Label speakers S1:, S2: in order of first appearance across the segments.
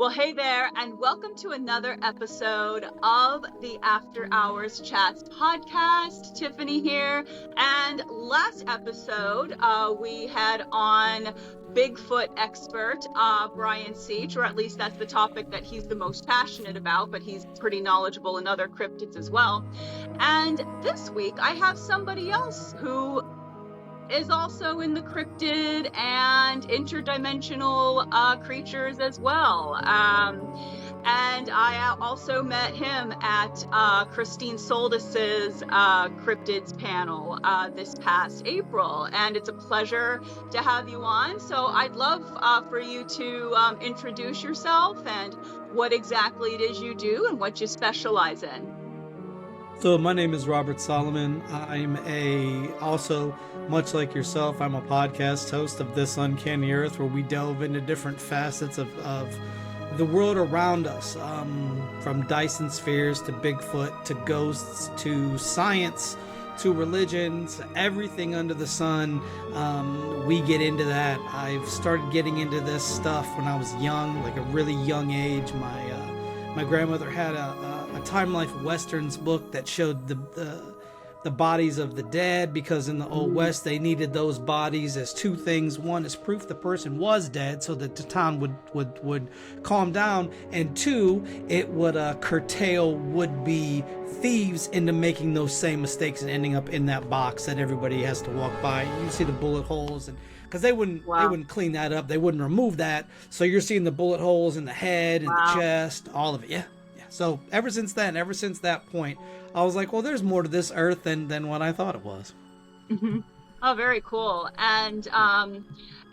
S1: Well, hey there, and welcome to another episode of the After Hours Chats podcast. Tiffany here, and last episode we had on Bigfoot expert Brian Seach, or at least that's the topic that he's the most passionate about, but he's pretty knowledgeable in other cryptids as well. And this week I have somebody else who is also in the cryptid and interdimensional creatures as well. And I also met him at Christine Soltis's cryptids panel this past April, and it's a pleasure to have you on. So I'd love for you to introduce yourself and what exactly it is you do and what you specialize in.
S2: So my name is Robert Solomon. I'm also, much like yourself, I'm a podcast host of This Uncanny Earth, where we delve into different facets of the world around us, from Dyson spheres to Bigfoot to ghosts to science to religions, everything under the sun. We get into that. I've started getting into this stuff when I was young, like a really young age. My grandmother had a Time Life Westerns book that showed the bodies of the dead, because in the Old West they needed those bodies as two things. One is proof the person was dead, so that the town would calm down, and two, it would curtail would-be thieves into making those same mistakes and ending up in that box that everybody has to walk by. You see the bullet holes, and because they wouldn't clean that up, they wouldn't remove that, so you're seeing the bullet holes in the head and the chest, all of it. Yeah. So ever since that point, I was like, well, there's more to this earth than what I thought it was.
S1: Mm-hmm. Oh, very cool. And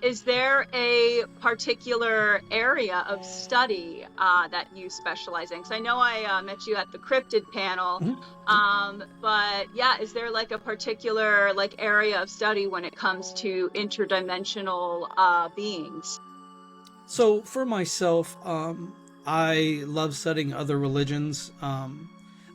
S1: is there a particular area of study that you specialize in? Because I know I met you at the cryptid panel, but yeah, is there like a particular area of study when it comes to interdimensional beings?
S2: So for myself, I love studying other religions.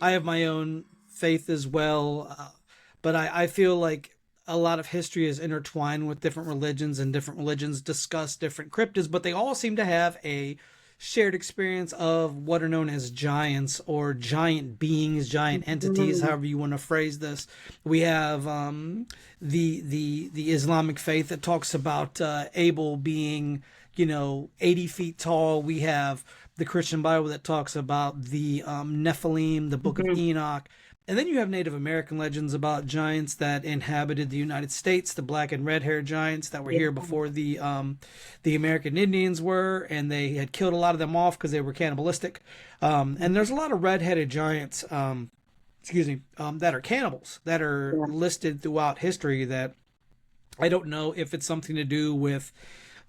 S2: I have my own faith as well, but I feel like a lot of history is intertwined with different religions, and different religions discuss different cryptids, but they all seem to have a shared experience of what are known as giants, or giant beings, giant entities, however you want to phrase this. We have the Islamic faith that talks about Abel being 80 feet tall. We have the Christian Bible that talks about the Nephilim, the Book of Enoch. And then you have Native American legends about giants that inhabited the United States, the black and red haired giants that were here before the American Indians were, and they had killed a lot of them off because they were cannibalistic. And there's a lot of red-headed giants, that are cannibals, that are listed throughout history, that I don't know if it's something to do with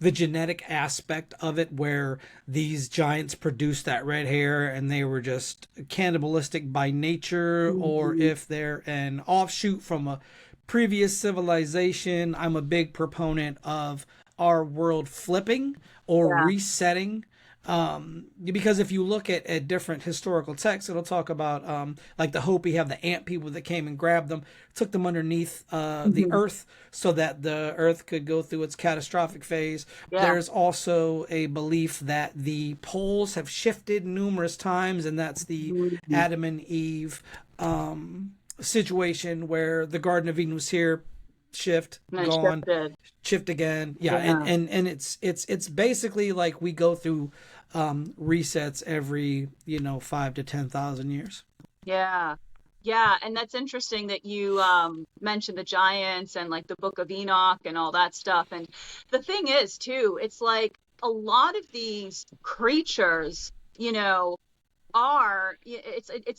S2: the genetic aspect of it, where these giants produced that red hair and they were just cannibalistic by nature, or if they're an offshoot from a previous civilization. I'm a big proponent of our world flipping or resetting. Because if you look at different historical texts, it'll talk about like the Hopi have the ant people that came and grabbed them, took them underneath the earth so that the earth could go through its catastrophic phase. There's also a belief that the poles have shifted numerous times, and that's the Adam and Eve situation where the Garden of Eden was here, shift, gone, shift again. And it's basically like we go through resets every 5 to 10,000 years.
S1: Yeah, and that's interesting that you mentioned the giants and like the Book of Enoch and all that stuff. And the thing is too, it's like a lot of these creatures, it's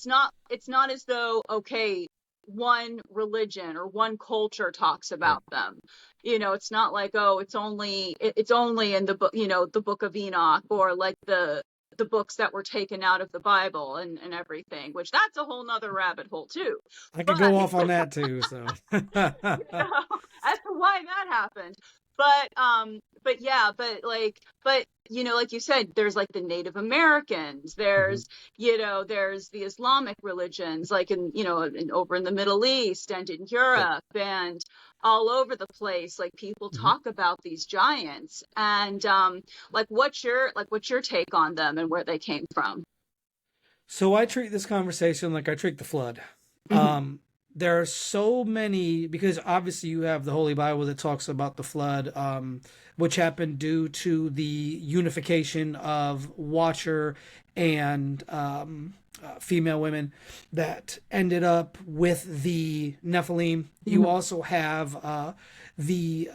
S1: not as though, okay, one religion or one culture talks about them. It's not like, oh, it's only in the book, the Book of Enoch, or like the books that were taken out of the Bible and everything, which that's a whole nother rabbit hole too.
S2: I could go off on that too. So
S1: as to why that happened. but yeah, but like you said, there's like the Native Americans,
S2: Hmm.
S1: there's the Islamic religions, like over in the Middle East and in
S2: Yep.
S1: Europe and all over the place. Like people
S2: Hmm.
S1: talk about these giants, and what's your take on them and where they came from?
S2: So I treat this conversation like I treat the flood.
S1: Hmm.
S2: There are so many, because obviously you have the Holy Bible that talks about the flood, which happened due to the unification of Watcher and female women that ended up with the Nephilim. You
S1: Hmm.
S2: also have the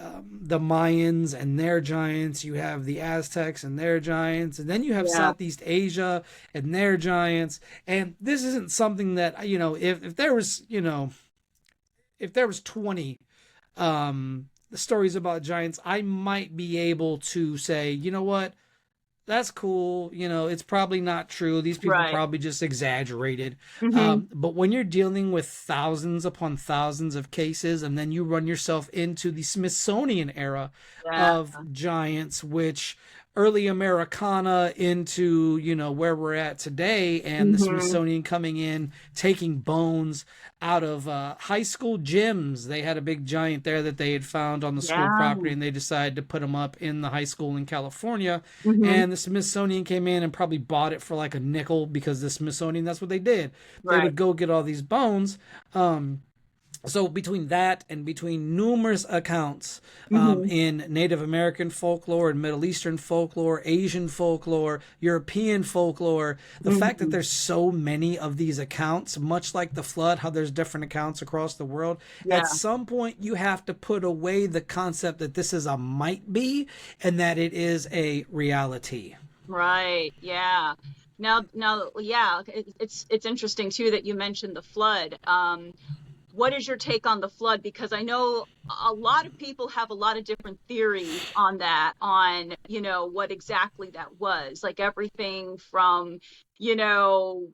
S2: Mayans and their giants. You have the Aztecs and their giants, and then you have
S1: Yeah.
S2: Southeast Asia and their giants. And this isn't something that if there was if there was 20 stories about giants, I might be able to say, you know what, that's cool. It's probably not true. These people
S1: Right.
S2: probably just exaggerated.
S1: Hmm.
S2: But when you're dealing with thousands upon thousands of cases, and then you run yourself into the Smithsonian era
S1: Yeah.
S2: of giants, which early Americana into, where we're at today, and the
S1: Hmm.
S2: Smithsonian coming in, taking bones out of high school gyms. They had a big giant there that they had found on the school
S1: Yeah.
S2: property, and they decided to put them up in the high school in California.
S1: Hmm.
S2: And the Smithsonian came in and probably bought it for like a nickel, because the Smithsonian, that's what they did. They
S1: Right.
S2: would go get all these bones. So between that and between numerous accounts
S1: Hmm.
S2: in Native American folklore and Middle Eastern folklore, Asian folklore, European folklore, the fact that
S1: Hmm.
S2: there's so many of these accounts, much like the flood, how there's different accounts across the world, at
S1: Yeah.
S2: some point you have to put away the concept that this is a might be and that it is a reality.
S1: Right. Yeah. Now, yeah, it's interesting too that you mentioned the flood. What is your take on the flood? Because I know a lot of people have a lot of different theories on that, on, what exactly that was. Like everything from, you know,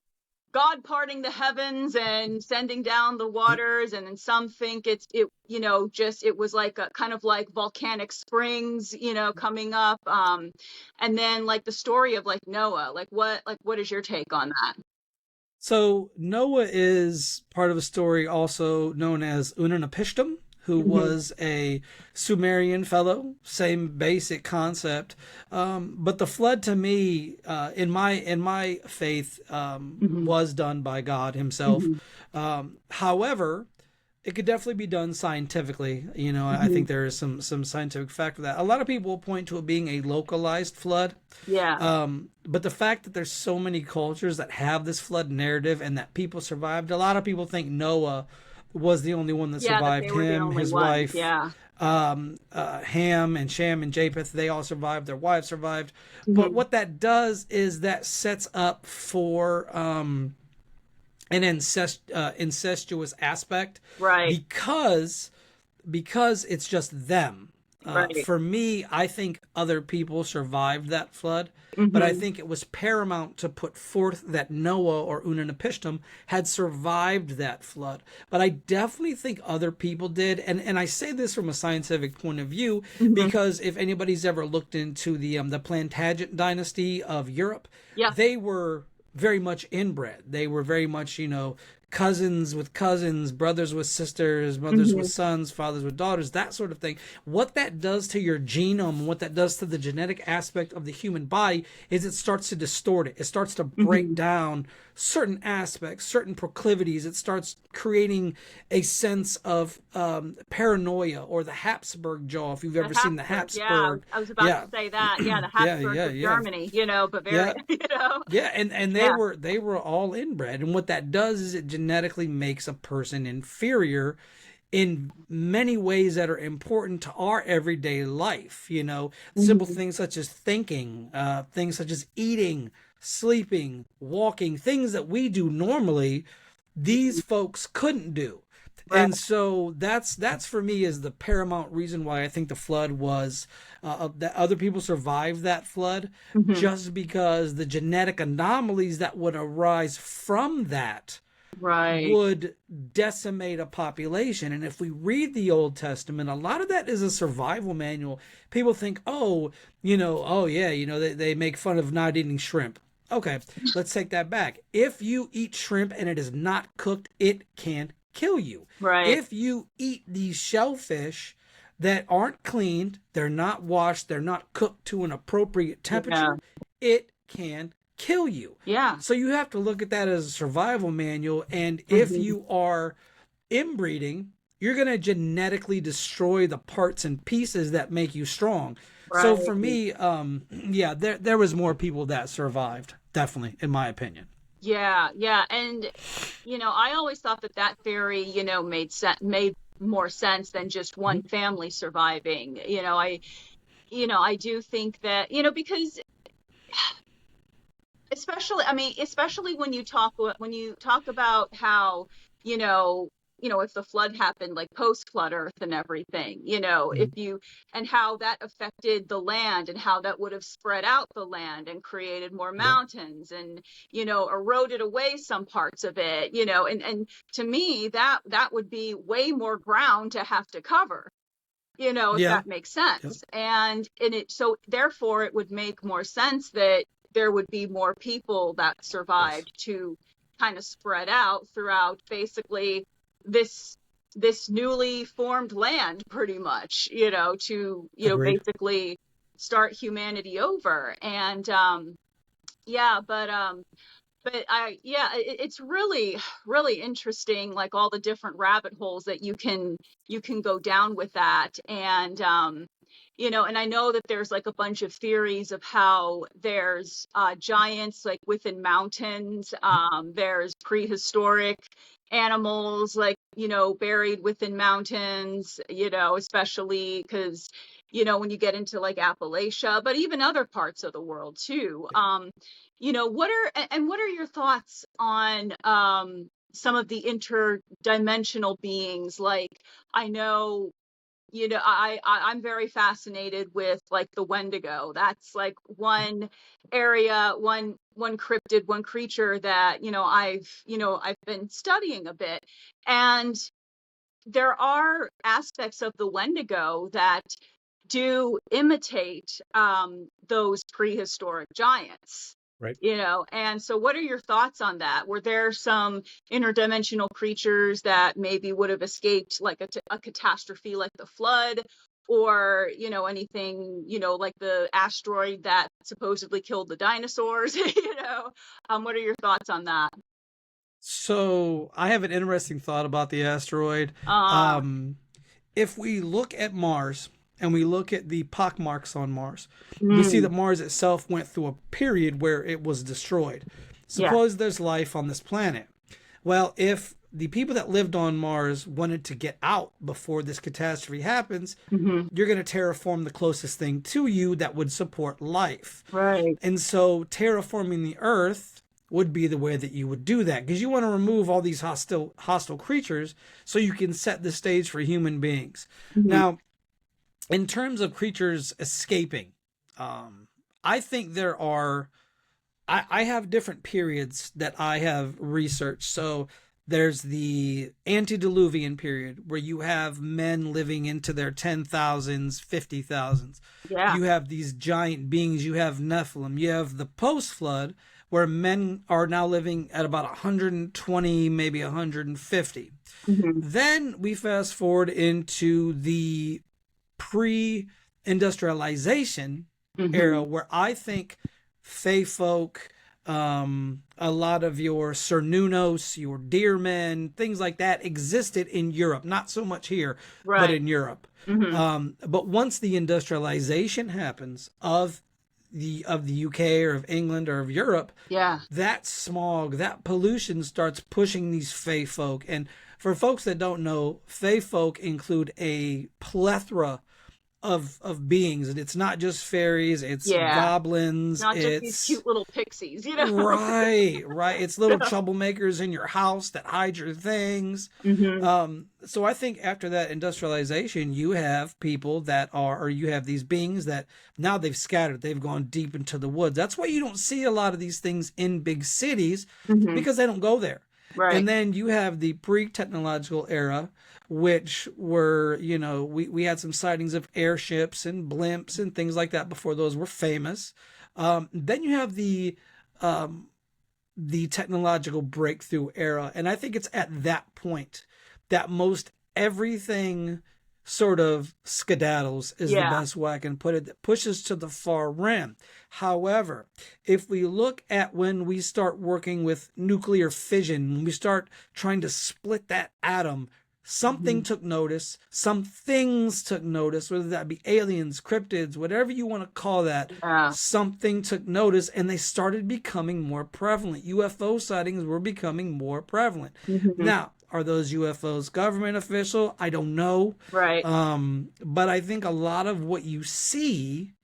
S1: God parting the heavens and sending down the waters, and then some think just it was like a kind of like volcanic springs, coming up. And then like the story of like Noah. Like what is your take on that?
S2: So Noah is part of a story also known as Unanapishtim, who
S1: Hmm.
S2: was a Sumerian fellow. Same basic concept, but the flood to me, in my faith,
S1: Hmm.
S2: was done by God Himself.
S1: Hmm.
S2: However, it could definitely be done scientifically. I
S1: Hmm.
S2: think there is some scientific fact for that. A lot of people will point to it being a localized flood.
S1: Yeah.
S2: But the fact that there's so many cultures that have this flood narrative and that people survived, a lot of people think Noah was the only one that
S1: Yeah, that
S2: survived.
S1: they were the
S2: Him,
S1: only
S2: his
S1: ones.
S2: wife,
S1: Yeah.
S2: Ham and Sham and Japheth, they all survived. Their wives survived. But
S1: Hmm.
S2: what that does is that sets up for an incestuous aspect,
S1: Right.
S2: because it's just them.
S1: Right.
S2: For me, I think other people survived that flood, but I
S1: Hmm.
S2: think it was paramount to put forth that Noah or Unanapishtim had survived that flood. But I definitely think other people did, and I say this from a scientific point of view
S1: Hmm.
S2: because if anybody's ever looked into the Plantagenet dynasty of Europe,
S1: Yeah.
S2: they were very much inbred. They were very much, cousins with cousins, brothers with sisters, mothers with
S1: Hmm.
S2: sons, fathers with daughters, that sort of thing. What that does to your genome, what that does to the genetic aspect of the human body, is it starts to distort it. It starts to break
S1: Hmm.
S2: down certain aspects, certain proclivities. It starts creating a sense of paranoia, or the Habsburg jaw, if you've
S1: The
S2: ever seen the
S1: Habsburg. Yeah, I was,
S2: Habsburg.
S1: I was about to
S2: Yeah.
S1: say that. Yeah, the
S2: Yeah,
S1: Habsburgs
S2: yeah,
S1: of
S2: yeah.
S1: Germany, Bavaria,
S2: Yeah, yeah, and they
S1: Yeah.
S2: were all inbred, and what that does is it genetically makes a person inferior in many ways that are important to our everyday life. Simple
S1: Hmm.
S2: things such as thinking, things such as eating, sleeping, walking, things that we do normally, these folks couldn't do.
S1: Right.
S2: And so that's for me is the paramount reason why I think the flood was that other people survived that flood,
S1: Hmm.
S2: just because the genetic anomalies that would arise from that
S1: Right.
S2: would decimate a population. And if we read the Old Testament, a lot of that is a survival manual. People think, oh, oh yeah, they make fun of not eating shrimp. Okay, let's take that back. If you eat shrimp and it is not cooked, it can kill you.
S1: Right.
S2: If you eat these shellfish that aren't cleaned, they're not washed, they're not cooked to an appropriate temperature, it can kill you.
S1: Yeah.
S2: So you have to look at that as a survival manual. And if you are inbreeding, you're going to genetically destroy the parts and pieces that make you strong. Right. So for me, yeah, there was more people that survived, definitely, in my opinion.
S1: Yeah, yeah. And, I always thought that theory, made more sense than just one family surviving. I do think that, because especially when you talk about how, if the flood happened like post flood earth and everything, if you, and how that affected the land and how that would have spread out the land and created more mountains and, eroded away some parts of it, and to me that would be way more ground to have to cover, if that makes sense. And so therefore it would make more sense that there would be more people that survived to kind of spread out throughout basically this newly formed land, pretty much, to
S2: Agreed.
S1: basically start humanity over. And it's really, really interesting, like all the different rabbit holes that you can go down with that. And and I know that there's like a bunch of theories of how there's giants like within mountains. There's prehistoric animals like, buried within mountains, especially because, when you get into like Appalachia, but even other parts of the world too. What are your thoughts on some of the interdimensional beings? Like, I know, I'm very fascinated with like the Wendigo. That's like one area, one cryptid, one creature that, I've been studying a bit. And there are aspects of the Wendigo that do imitate those prehistoric giants.
S2: Right.
S1: And so what are your thoughts on that? Were there some interdimensional creatures that maybe would have escaped like a catastrophe like the flood, or, anything, like the asteroid that supposedly killed the dinosaurs? What are your thoughts on that?
S2: So I have an interesting thought about the asteroid. If we look at Mars, and we look at the pockmarks on Mars, we see that Mars itself went through a period where it was destroyed. Suppose there's life on this planet. Well, if the people that lived on Mars wanted to get out before this catastrophe happens, you're going to terraform the closest thing to you that would support life.
S1: Right.
S2: And so terraforming the Earth would be the way that you would do that, because you want to remove all these hostile creatures so you can set the stage for human beings. Now, in terms of creatures escaping, I think there are, I have different periods that I have researched. So there's the antediluvian period where you have men living into their 10,000s, 50,000s.
S1: Yeah.
S2: You have these giant beings. You have Nephilim. You have the post-flood where men are now living at about 120, maybe 150. Then we fast forward into the pre-industrialization era, where I think fae folk, a lot of your Cernunnos, your deer men, things like that existed in Europe. Not so much here, but in Europe. But once the industrialization happens of the UK or of England or of Europe, that smog, that pollution starts pushing these fae folk. And for folks that don't know, fae folk include a plethora of beings, and it's not just fairies, it's goblins,
S1: not just these cute little pixies,
S2: right. It's little troublemakers in your house that hide your things. So I think after that industrialization, you have people that are, or you have these beings that now they've scattered, they've gone deep into the woods. That's why you don't see a lot of these things in big cities, because they don't go there.
S1: Right.
S2: And then you have the pre-technological era, which were, we had some sightings of airships and blimps and things like that before those were famous. Then you have um, the technological breakthrough era. And I think it's at that point that most everything sort of skedaddles is the
S1: Yeah.
S2: best way I can put it, that pushes to the far rim. However, if we look at when we start working with nuclear fission, when we start trying to split that atom, something took notice, some things took notice, whether that be aliens, cryptids, whatever you want to call that.
S1: Yeah.
S2: Something took notice and they started becoming more prevalent. UFO sightings were becoming more prevalent.
S1: Hmm.
S2: Now, are those UFOs government official? I don't know.
S1: Right.
S2: But I think a lot of what you see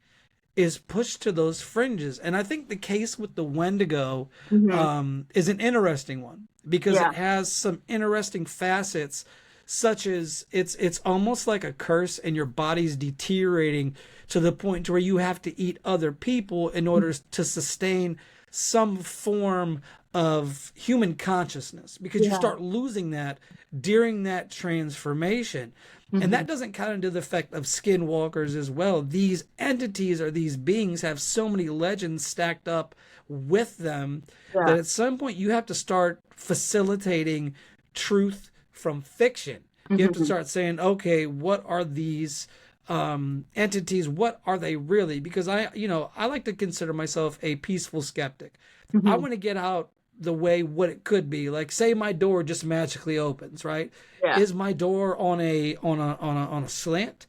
S2: is pushed to those fringes. And I think the case with the Wendigo
S1: Hmm.
S2: is an interesting one because
S1: Yeah.
S2: it has some interesting facets, such as it's almost like a curse and your body's deteriorating to the point to where you have to eat other people in order to sustain some form of human consciousness, because you
S1: Yeah.
S2: start losing that during that transformation. And
S1: Hmm.
S2: that doesn't count into the effect of skinwalkers as well. These entities or these beings have so many legends stacked up with them
S1: Yeah.
S2: that at some point you have to start facilitating truth from fiction. You have to
S1: Hmm.
S2: start saying, okay, what are these entities? What are they really? Because I like to consider myself a peaceful skeptic. I
S1: Hmm.
S2: want to get out the way what it could be. Like, say my door just magically opens, right?
S1: Yeah.
S2: Is my door on a slant?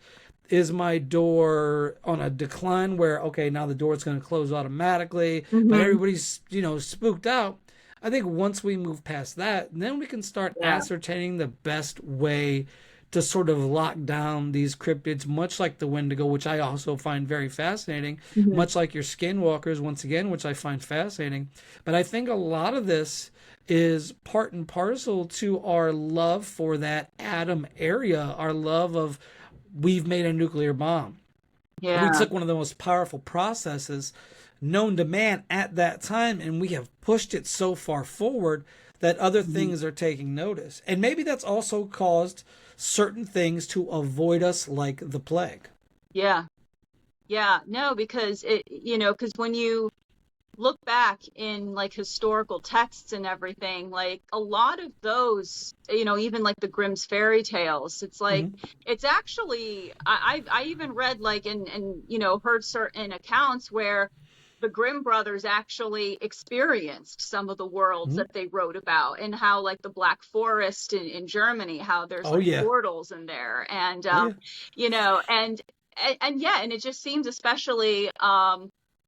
S2: Is my door on a decline where, okay, now the door is going to close automatically, but
S1: Hmm.
S2: everybody's spooked out? I think once we move past that, then we can start
S1: Yeah.
S2: ascertaining the best way to sort of lock down these cryptids, much like the Wendigo, which I also find very fascinating,
S1: Hmm.
S2: much like your skinwalkers, once again, which I find fascinating. But I think a lot of this is part and parcel to our love for that atom area, our love of, we've made a nuclear bomb. We
S1: Yeah.
S2: took one of the most powerful processes known to man at that time, and we have pushed it so far forward that other
S1: Mhm.
S2: things are taking notice. And maybe that's also caused certain things to avoid us, like the plague.
S1: Yeah. Yeah. No, because because when you look back in like historical texts and everything, like a lot of those, even like the Grimm's fairy tales, it's like
S2: Mm-hmm.
S1: it's actually I even read like and heard certain accounts where the Grimm brothers actually experienced some of the worlds
S2: Mm-hmm.
S1: that they wrote about, and how like the Black Forest in Germany, how there's
S2: Oh
S1: like
S2: yeah.
S1: portals in there, and
S2: Oh yeah.
S1: and yeah, and it just seems especially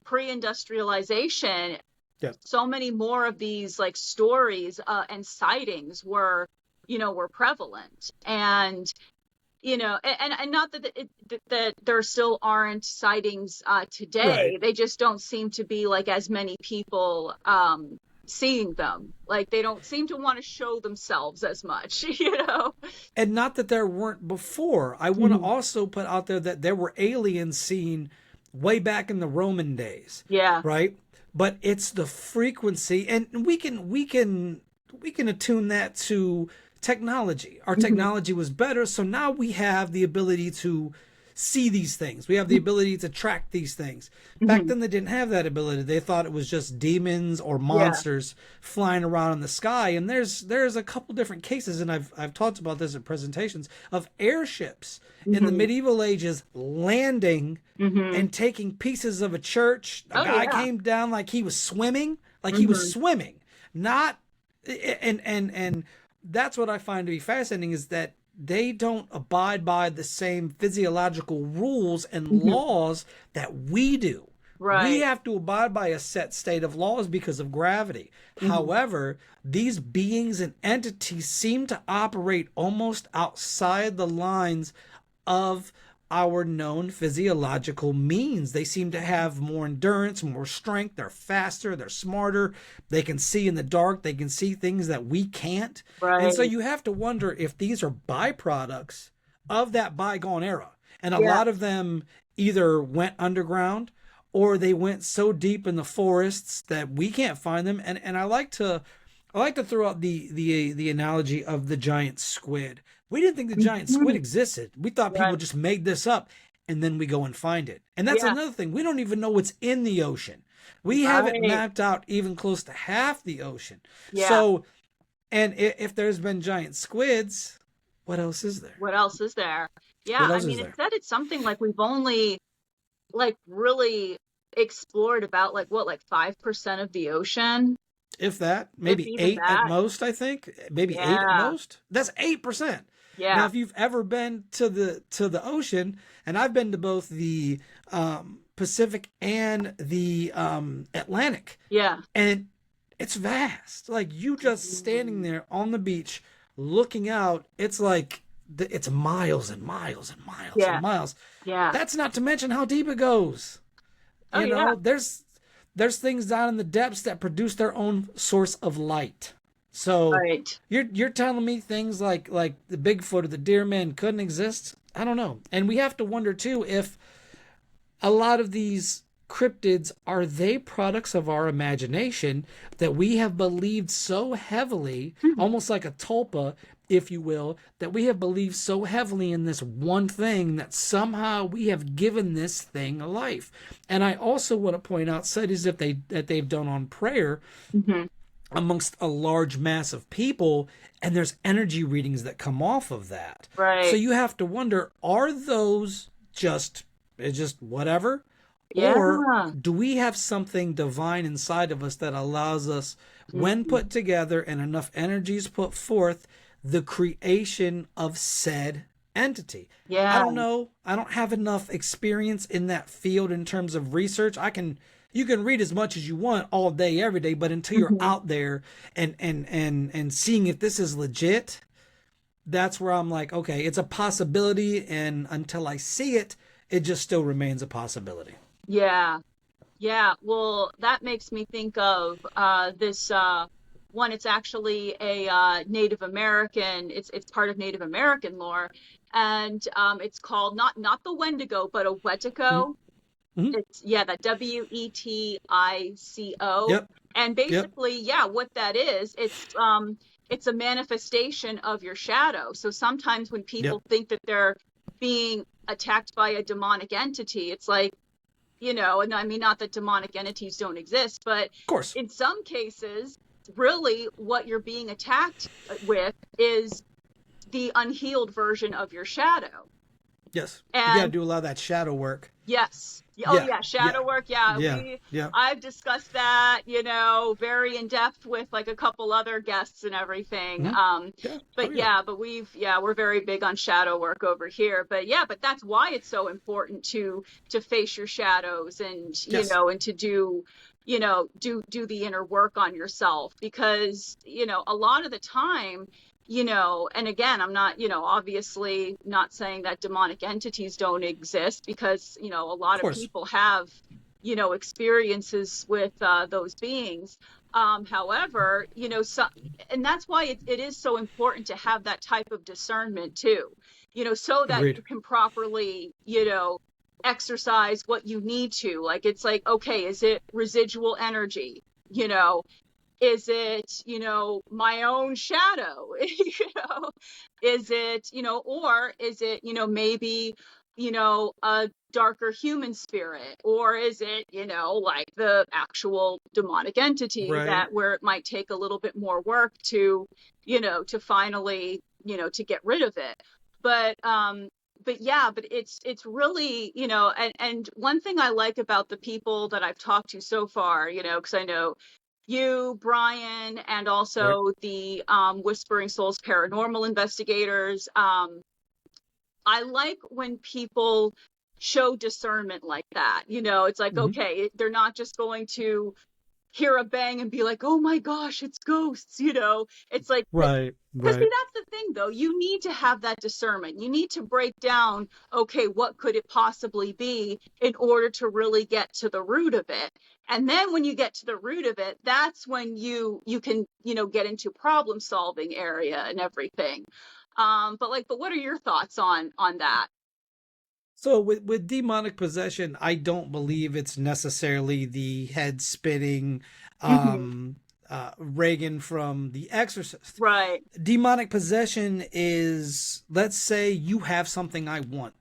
S1: pre-industrialization,
S2: Yeah.
S1: so many more of these like stories and sightings were prevalent, and and not that that there still aren't sightings
S2: Right.
S1: today. They just don't seem to be like as many people seeing them. Like they don't seem to want to show themselves as much,
S2: And not that there weren't before. I want to
S1: Mhm.
S2: also put out there that there were aliens seen way back in the Roman days,
S1: Yeah.
S2: right? But it's the frequency, and we can attune that to technology. Our
S1: Hmm.
S2: technology was better, so now we have the ability to see these things. We have the ability to track these things. Back
S1: Hmm.
S2: then, they didn't have that ability. They thought it was just demons or
S1: Yeah.
S2: monsters flying around in the sky. And there's a couple different cases, and I've talked about this in presentations, of airships in the
S1: Hmm.
S2: medieval ages landing
S1: Hmm.
S2: and taking pieces of a church. A
S1: Oh
S2: guy
S1: yeah.
S2: came down like he was
S1: Hmm.
S2: swimming, not and that's what I find to be fascinating, is that they don't abide by the same physiological rules and
S1: Hmm.
S2: laws that we do. We
S1: Right.
S2: have to abide by a set state of laws because of gravity.
S1: Hmm.
S2: However, these beings and entities seem to operate almost outside the lines of our known physiological means. They seem to have more endurance, more strength. They're faster, they're smarter. They can see in the dark, they can see things that we can't. And so
S1: Right.
S2: you have to wonder if these are byproducts of that bygone era. And a
S1: Yeah.
S2: lot of them either went underground or they went so deep in the forests that we can't find them. And I like to I like to throw out the analogy of the giant squid. We didn't think the giant squid
S1: Mhm.
S2: existed. We thought
S1: Right.
S2: people just made this up, and then we go and find it. And that's
S1: Yeah.
S2: another thing. We don't even know what's in the ocean. We haven't
S1: Right.
S2: mapped out even close to half the ocean.
S1: Yeah.
S2: So, and if there's been giant squids, what else is there?
S1: What else is there? Yeah.
S2: What
S1: I
S2: else
S1: mean,
S2: is
S1: it
S2: there?
S1: said it's something like we've only like really explored about like what, like 5% of the ocean,
S2: If that,
S1: if
S2: maybe
S1: even
S2: eight at
S1: that.
S2: most, I think. Maybe eight at
S1: Yeah.
S2: most. That's 8%. Now,
S1: Yeah.
S2: if you've ever been to the ocean, and I've been to both the Pacific and the Atlantic,
S1: Yeah.
S2: and it's vast. Like you just standing
S1: Mhm.
S2: there on the beach looking out, it's like it's miles and miles and miles and
S1: Yeah.
S2: miles.
S1: Yeah.
S2: That's not to mention how deep it goes.
S1: Oh
S2: You
S1: yeah.
S2: know, there's things down in the depths that produce their own source of light. So
S1: Right.
S2: you're telling me things like the Bigfoot or the deer man couldn't exist? I don't know. And we have to wonder too if a lot of these cryptids are they products of our imagination that we have believed so heavily,
S1: Mhm.
S2: almost like a tulpa, if you will, that we have believed so heavily in this one thing that somehow we have given this thing a life. And I also want to point out studies that they've done on prayer
S1: Mhm.
S2: amongst a large mass of people, and there's energy readings that come off of that. So
S1: Right.
S2: you have to wonder, are those just whatever,
S1: Yeah.
S2: or do we have something divine inside of us that allows us, when
S1: Mhm.
S2: put together and enough energies put forth, the creation of said entity? I
S1: Yeah.
S2: don't know. I don't have enough experience in that field in terms of research. You can read as much as you want all day every day, but until you're
S1: Mhm.
S2: out there and seeing if this is legit, that's where I'm like, okay, it's a possibility, and until I see it, it just still remains a possibility.
S1: Yeah. Yeah. Well, that makes me think of this one. It's actually a Native American. It's part of Native American lore, and it's called not the Wendigo, but a
S2: Mm-hmm.
S1: Wetico.
S2: Mm-hmm.
S1: It's yeah, that Wetico.
S2: Yep.
S1: And
S2: Yep.
S1: basically, yeah, what that is, it's a manifestation of your shadow. So sometimes when
S2: Yep.
S1: people think that they're being attacked by a demonic entity, it's like, and I mean, not that demonic entities don't exist, but
S2: Of course.
S1: in some cases, really what you're being attacked with is the unhealed version of your shadow.
S2: Yes. You got to
S1: And
S2: do a lot of that shadow work.
S1: yes. Oh
S2: Yeah.
S1: yeah,
S2: Yeah.
S1: shadow work. Yeah,
S2: Yeah. Yeah.
S1: I've discussed that, very in depth with like a couple other guests and everything.
S2: Mm-hmm. Yeah. Oh
S1: But
S2: yeah.
S1: yeah, we're very big on shadow work over here. But yeah, but that's why it's so important to face your shadows and,
S2: Yes.
S1: and to do, do the inner work on yourself because, a lot of the time, and again, I'm not, obviously not saying that demonic entities don't exist because, a
S2: Of
S1: lot of
S2: course.
S1: people have, experiences with those beings. However, and that's why it is so important to have that type of discernment too, so that
S2: Agreed.
S1: you can properly, exercise what you need to. Like, it's like, okay, is it residual energy? You know, is it, my own shadow? Is it, or is it, maybe, a darker human spirit? Or is it, like the actual demonic entity
S2: Right.
S1: that where it might take a little bit more work to, to finally, to get rid of it. But yeah, but it's really, and one thing I like about the people that I've talked to so far, because I know you, Brian, and
S2: Right.
S1: also the Whispering Souls paranormal investigators. I like when people show discernment like that. It's like,
S2: Mm-hmm.
S1: okay, they're not just going to hear a bang and be like, oh my gosh, it's ghosts. It's like,
S2: Right.
S1: because see,
S2: Right.
S1: that's the thing, though. You need to have that discernment. You need to break down, okay, what could it possibly be in order to really get to the root of it. And then when you get to the root of it, that's when you can, get into problem solving area and everything. But what are your thoughts on that?
S2: So with demonic possession, I don't believe it's necessarily the head spinning,
S1: Hmm.
S2: um, Reagan from The Exorcist.
S1: Right.
S2: Demonic possession is, let's say you have something I want,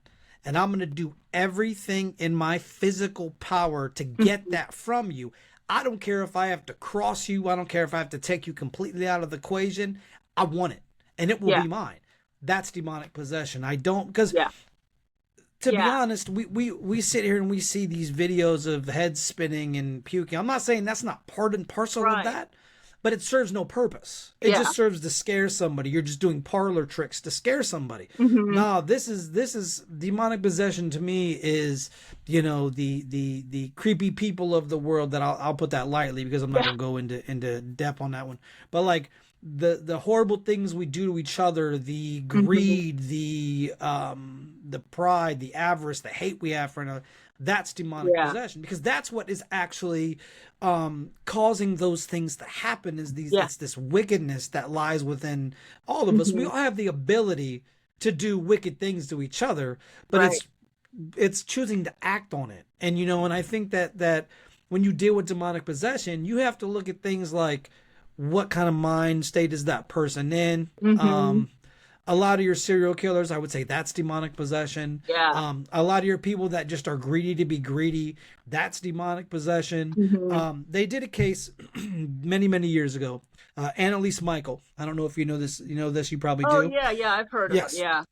S2: and I'm going to do everything in my physical power to get that from you. I don't care if I have to cross you. I don't care if I have to take you completely out of the equation. I want it, and it will be mine. That's demonic possession. I don't, because to be honest, we sit here and we see these videos of heads spinning and puking. I'm not saying that's not part and parcel of that, but it serves no purpose. It just serves to scare somebody. You're just doing parlor tricks to scare somebody. No, this is demonic possession to me is, you know, the creepy people of the world that I'll put that lightly because I'm not going to go into depth on that one. But like the horrible things we do to each other, the greed, the pride, the avarice, the hate we have for another, that's demonic possession, because that's what is actually causing those things to happen. Is it's this wickedness that lies within all of us. We all have the ability to do wicked things to each other, but it's choosing to act on it. And you know, and I think that when you deal with demonic possession, you have to look at things like, what kind of mind state is that person in? A lot of your serial killers, I would say that's demonic possession. A lot of your people that just are greedy to be greedy, that's demonic possession. They did a case many years ago. Annalise Michael. I don't know if you know this. You know this. You probably do.
S1: Yeah, I've heard of it. Yeah.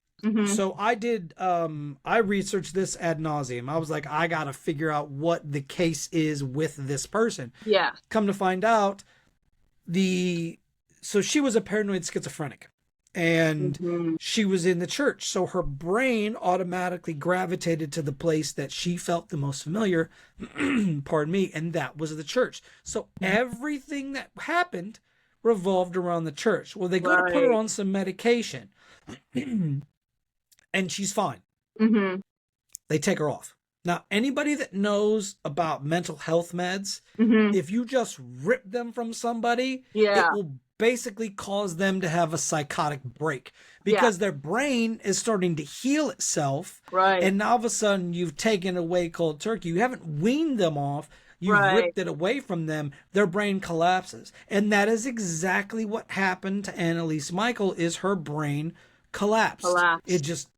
S2: So I did. I researched this ad nauseum. I was like, I gotta figure out what the case is with this person. Come to find out, so she was a paranoid schizophrenic. And she was in the church, so her brain automatically gravitated to the place that she felt the most familiar, pardon me, and that was the church. So everything that happened revolved around the church. Well, they go to put her on some medication, and she's fine. They take her off. Now, anybody that knows about mental health meds, if you just rip them from somebody, it will basically cause them to have a psychotic break, because their brain is starting to heal itself. And now all of a sudden you've taken away cold turkey. You haven't weaned them off. You've ripped it away from them. Their brain collapses. And that is exactly what happened to Annalise Michael. Is her brain collapsed.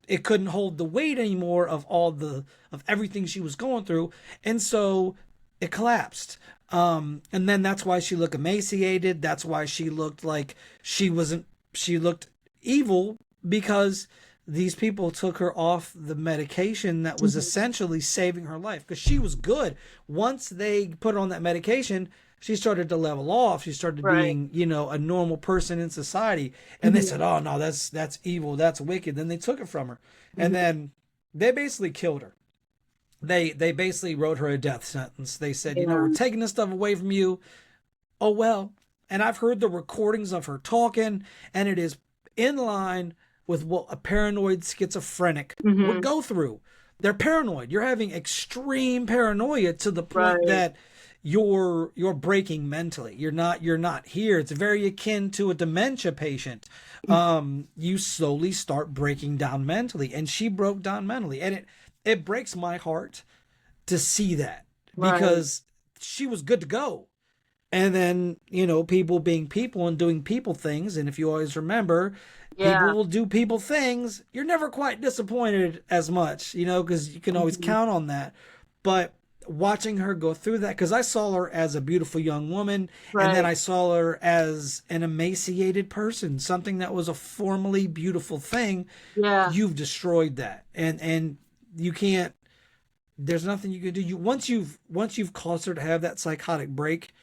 S2: It couldn't hold the weight anymore of of everything she was going through. And so it collapsed. And then that's why she looked emaciated. That's why she looked like she looked evil, because these people took her off the medication that was essentially saving her life, because she was good. Once they put her on that medication, she started to level off. She started being, you know, a normal person in society. And they said, oh no, that's evil. That's wicked. Then they took it from her. And then they basically killed her. They basically wrote her a death sentence. They said, you know, we're taking this stuff away from you. Oh, well. And I've heard the recordings of her talking, and it is in line with what a paranoid schizophrenic would go through. They're paranoid. You're having extreme paranoia to the point that you're breaking mentally. You're not here. It's very akin to a dementia patient. You slowly start breaking down mentally, and she broke down mentally. And it breaks my heart to see that, because she was good to go. And then, you know, people being people and doing people things. And if you always remember, people will do people things. You're never quite disappointed as much, you know, because you can always count on that. But watching her go through that, because I saw her as a beautiful young woman, and then I saw her as an emaciated person, something that was a formerly beautiful thing. You've destroyed that. And you can't, there's nothing you can do. Once you've caused her to have that psychotic break,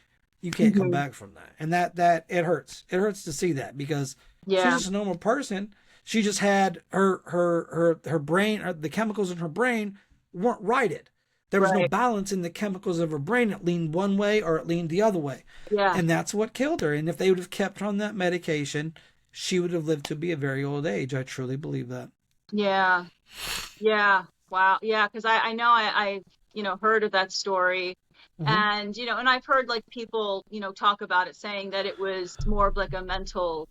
S2: you can't come back from that. And that it hurts. It hurts to see that, because she's just a normal person. She just had her brain, or the chemicals in her brain weren't righted. There was no balance in the chemicals of her brain. It leaned one way or it leaned the other way. And that's what killed her. And if they would have kept her on that medication, she would have lived to be a very old age. I truly believe that.
S1: Wow. Yeah, because I know I you know, heard of that story. And, you know, and I've heard like people, you know, talk about it, saying that it was more of like a mental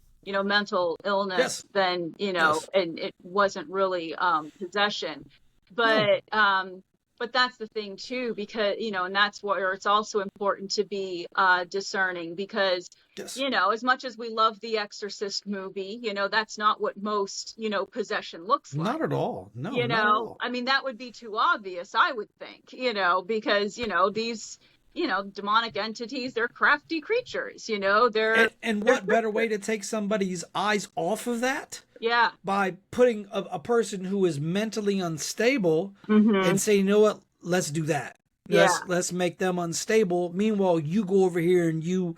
S1: illness than, you know, and it wasn't really possession. But but that's the thing too, because, and that's where it's also important to be discerning, because,
S2: Yes.
S1: as much as we love the Exorcist movie, that's not what most, possession looks like.
S2: Not at all. No, not at all.
S1: I mean, that would be too obvious, I would think, because, these, demonic entities, they're crafty creatures,
S2: And what better way to take somebody's eyes off of that?
S1: Yeah.
S2: By putting a person who is mentally unstable
S1: Mm-hmm.
S2: and say, you know what, let's do that.
S1: Yeah.
S2: Let's make them unstable. Meanwhile, you go over here and you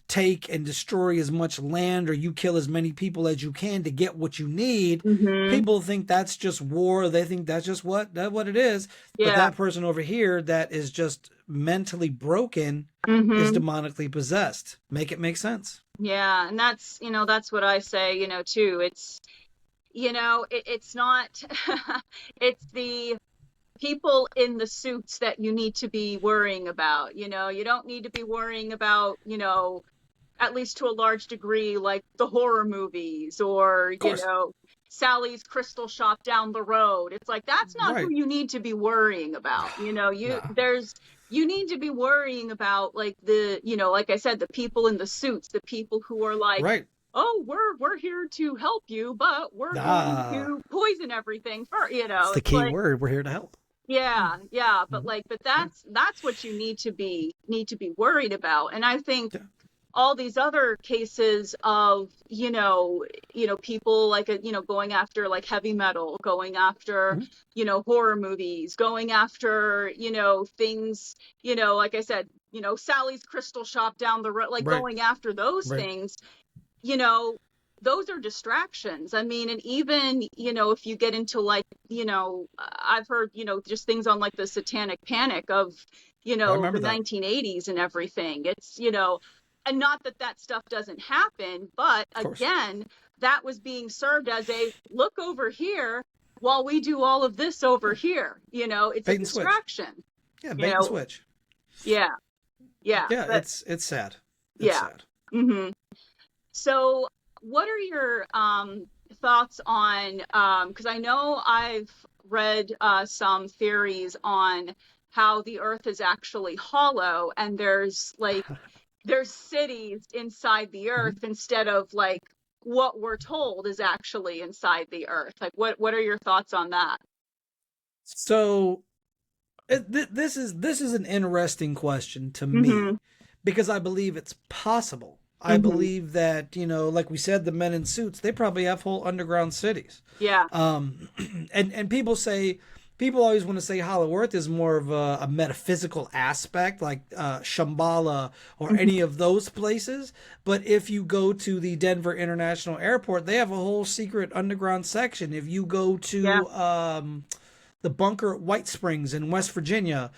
S2: take and destroy as much land, or you kill as many people as you can to get what you need.
S1: Mm-hmm.
S2: People think that's just war. They think that's just what it is.
S1: Yeah.
S2: But that person over here that is just mentally broken
S1: Mm-hmm.
S2: is demonically possessed. Make it make sense.
S1: Yeah, and that's that's what I say, too. It's it's not it's the people in the suits that you need to be worrying about. You don't need to be worrying about, at least to a large degree, like the horror movies, or Sally's crystal shop down the road. It's like, that's not
S2: Right.
S1: who you need to be worrying about.
S2: No.
S1: You need to be worrying about, like, the, like I said, the people in the suits, the people who are like,
S2: Right.
S1: oh, we're here to help you, but we're going to poison everything first.
S2: It's the key word. We're here to help.
S1: Yeah, but that's what you need to be worried about. And I think all these other cases of people like going after like heavy metal, going after horror movies, going after things, like I said, Sally's crystal shop down the road, like going after those things, those are distractions. I mean, and even, if you get into like, I've heard, just things on like the satanic panic of, the 1980s and everything. It's, and not that stuff doesn't happen, but again, that was being served as a look over here while we do all of this over here. It's a distraction.
S2: Switch. Yeah, bait and switch.
S1: Yeah.
S2: Yeah,
S1: but,
S2: it's sad.
S1: It's sad. Mm-hmm. So what are your thoughts on, because I know I've read some theories on how the earth is actually hollow, and there's cities inside the earth instead of like what we're told is actually inside the earth. Like, what are your thoughts on that?
S2: So this is an interesting question to me, because I believe it's possible. I believe that, like we said, the men in suits, they probably have whole underground cities.
S1: Yeah.
S2: And people always want to say Hollow Earth is more of a metaphysical aspect, like Shambhala or any of those places. But if you go to the Denver International Airport, they have a whole secret underground section. If you go to the bunker at White Springs in West Virginia,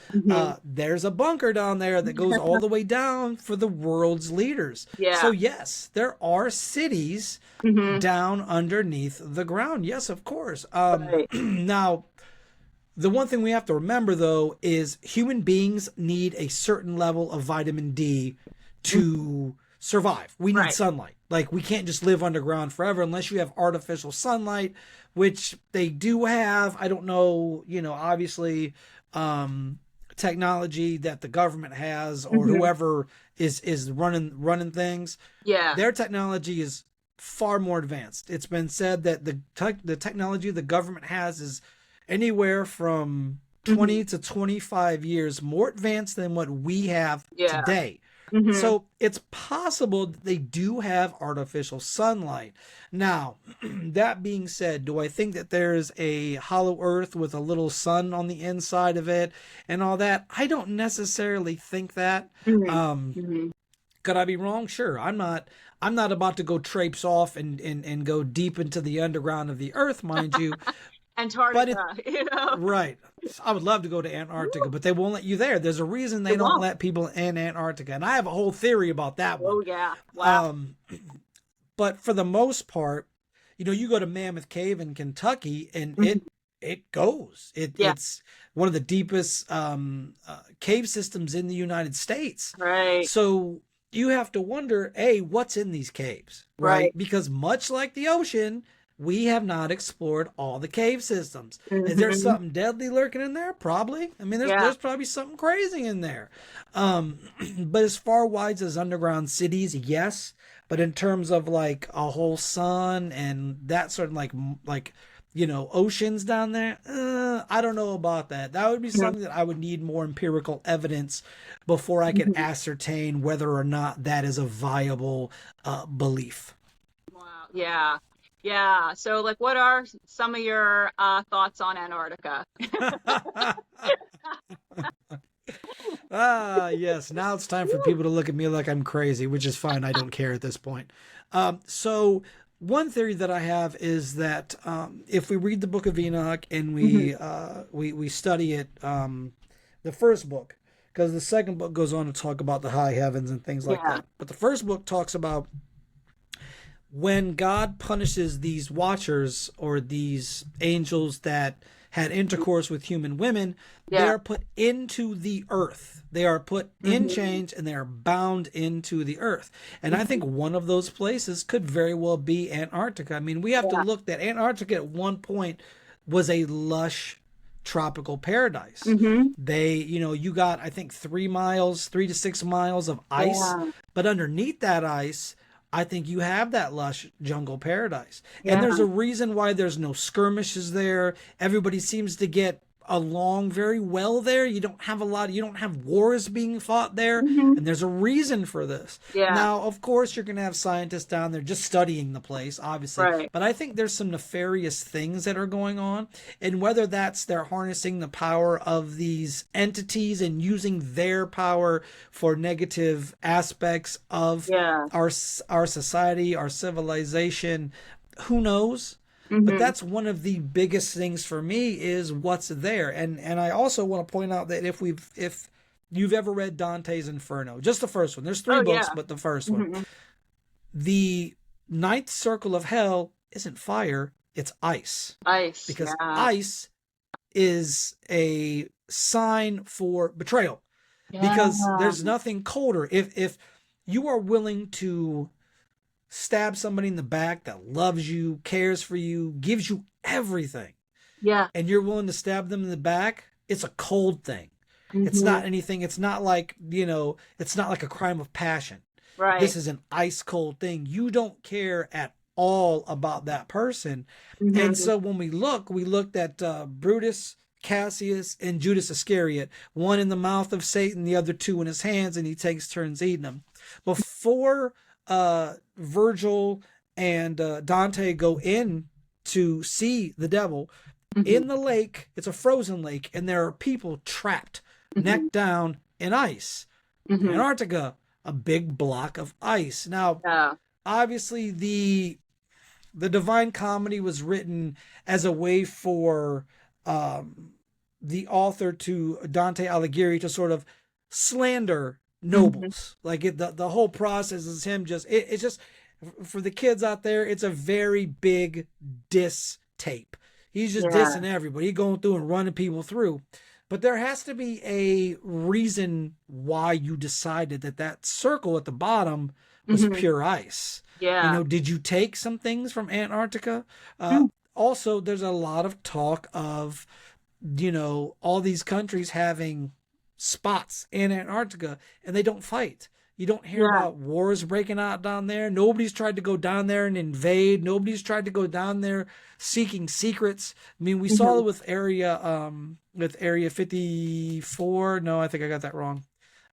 S2: there's a bunker down there that goes all the way down for the world's leaders.
S1: Yeah.
S2: So yes, there are cities down underneath the ground. Yes, of course. Now, the one thing we have to remember, though, is human beings need a certain level of vitamin D to survive. We need sunlight. Like, we can't just live underground forever unless you have artificial sunlight, which they do have. I don't know, obviously, technology that the government has or whoever is running things.
S1: Yeah.
S2: Their technology is far more advanced. It's been said that the technology the government has is anywhere from 20 to 25 years more advanced than what we have today. So it's possible that they do have artificial sunlight. Now, that being said, do I think that there's a hollow earth with a little sun on the inside of it and all that? I don't necessarily think that. Could I be wrong? Sure. I'm not about to go traipse off and go deep into the underground of the earth, mind you.
S1: Antarctica,
S2: Right. I would love to go to Antarctica, but they won't let you there. There's a reason they don't let people in Antarctica. And I have a whole theory about that one.
S1: Oh, yeah. Wow.
S2: But for the most part, you go to Mammoth Cave in Kentucky and it goes. It's one of the deepest cave systems in the United States.
S1: Right.
S2: So you have to wonder, what's in these caves? Right. Because much like the ocean, we have not explored all the cave systems. Is there
S1: Mm-hmm.
S2: something deadly lurking in there? Probably. I mean,
S1: Yeah.
S2: there's probably something crazy in there. But as far wide as underground cities, yes. But in terms of like a whole sun and that sort of like oceans down there, I don't know about that. That would be something that I would need more empirical evidence before I could
S1: Mm-hmm.
S2: ascertain whether or not that is a viable belief.
S1: Wow. Yeah. Yeah. So, like, what are some of your thoughts on Antarctica?
S2: Yes. Now it's time for people to look at me like I'm crazy, which is fine. I don't care at this point. So one theory that I have is that if we read the Book of Enoch and
S1: Hmm.
S2: we study it, the first book, because the second book goes on to talk about the high heavens and things like
S1: Yeah.
S2: that. But the first book talks about when God punishes these watchers or these angels that had intercourse with human women, they
S1: Yeah.
S2: are put into the earth. They are put in
S1: Hmm.
S2: chains and they are bound into the earth. And I think
S1: Hmm.
S2: one of those places could very well be Antarctica. I mean, we have to
S1: Yeah.
S2: look that Antarctica at one point was a lush tropical paradise.
S1: Hmm.
S2: You got, I think, 3 miles, 3 to 6 miles of ice,
S1: Yeah.
S2: but underneath that ice, I think you have that lush jungle paradise. And
S1: Yeah.
S2: there's a reason why there's no skirmishes there. Everybody seems to get along very well there. You don't have wars being fought there.
S1: Hmm.
S2: And there's a reason for this.
S1: Yeah.
S2: Now, of course, you're going to have scientists down there just studying the place, obviously.
S1: Right.
S2: But I think there's some nefarious things that are going on. And whether that's they're harnessing the power of these entities and using their power for negative aspects of
S1: Yeah.
S2: our society, our civilization, who knows? But
S1: Hmm.
S2: that's one of the biggest things for me is what's there. And I also want to point out that if you've ever read Dante's Inferno, just the first one. There's three
S1: Oh,
S2: books,
S1: yeah.
S2: but the first one.
S1: Hmm.
S2: The ninth circle of hell isn't fire, it's ice.
S1: Ice.
S2: Because
S1: Yeah.
S2: ice is a sign for betrayal.
S1: Yeah.
S2: Because there's nothing colder. If you are willing to stab somebody in the back that loves you, cares for you, gives you everything,
S1: Yeah.
S2: and you're willing to stab them in the back, it's a cold thing. It's
S1: Hmm.
S2: not anything, it's not like, it's not like a crime of passion. This
S1: Right.
S2: is an ice cold thing. You don't care at all about that person. And
S1: Hmm.
S2: so when we looked at Brutus, Cassius, and Judas Iscariot, one in the mouth of Satan, the other two in his hands, and he takes turns eating them. Before Virgil and Dante go in to see the devil
S1: Hmm.
S2: in the lake, it's a frozen lake, and there are people trapped
S1: Hmm.
S2: neck down in ice.
S1: Hmm.
S2: Antarctica, a big block of ice. Now,
S1: Yeah.
S2: obviously, the Divine Comedy was written as a way for the author to Dante Alighieri to sort of slander
S1: Hmm.
S2: nobles. Like the whole process is him it's just for the kids out there. It's a very big diss tape. He's just
S1: Yeah.
S2: dissing everybody. He's going through and running people through. But there has to be a reason why you decided that circle at the bottom was
S1: Hmm.
S2: pure ice.
S1: Yeah.
S2: Did you take some things from Antarctica?
S1: Mm.
S2: Also, there's a lot of talk of, all these countries having spots in Antarctica and they don't fight. You don't hear
S1: Yeah.
S2: about wars breaking out down there. Nobody's tried to go down there and invade. Nobody's tried to go down there seeking secrets. I mean, we saw
S1: Hmm.
S2: it with Area 54. No, I think I got that wrong.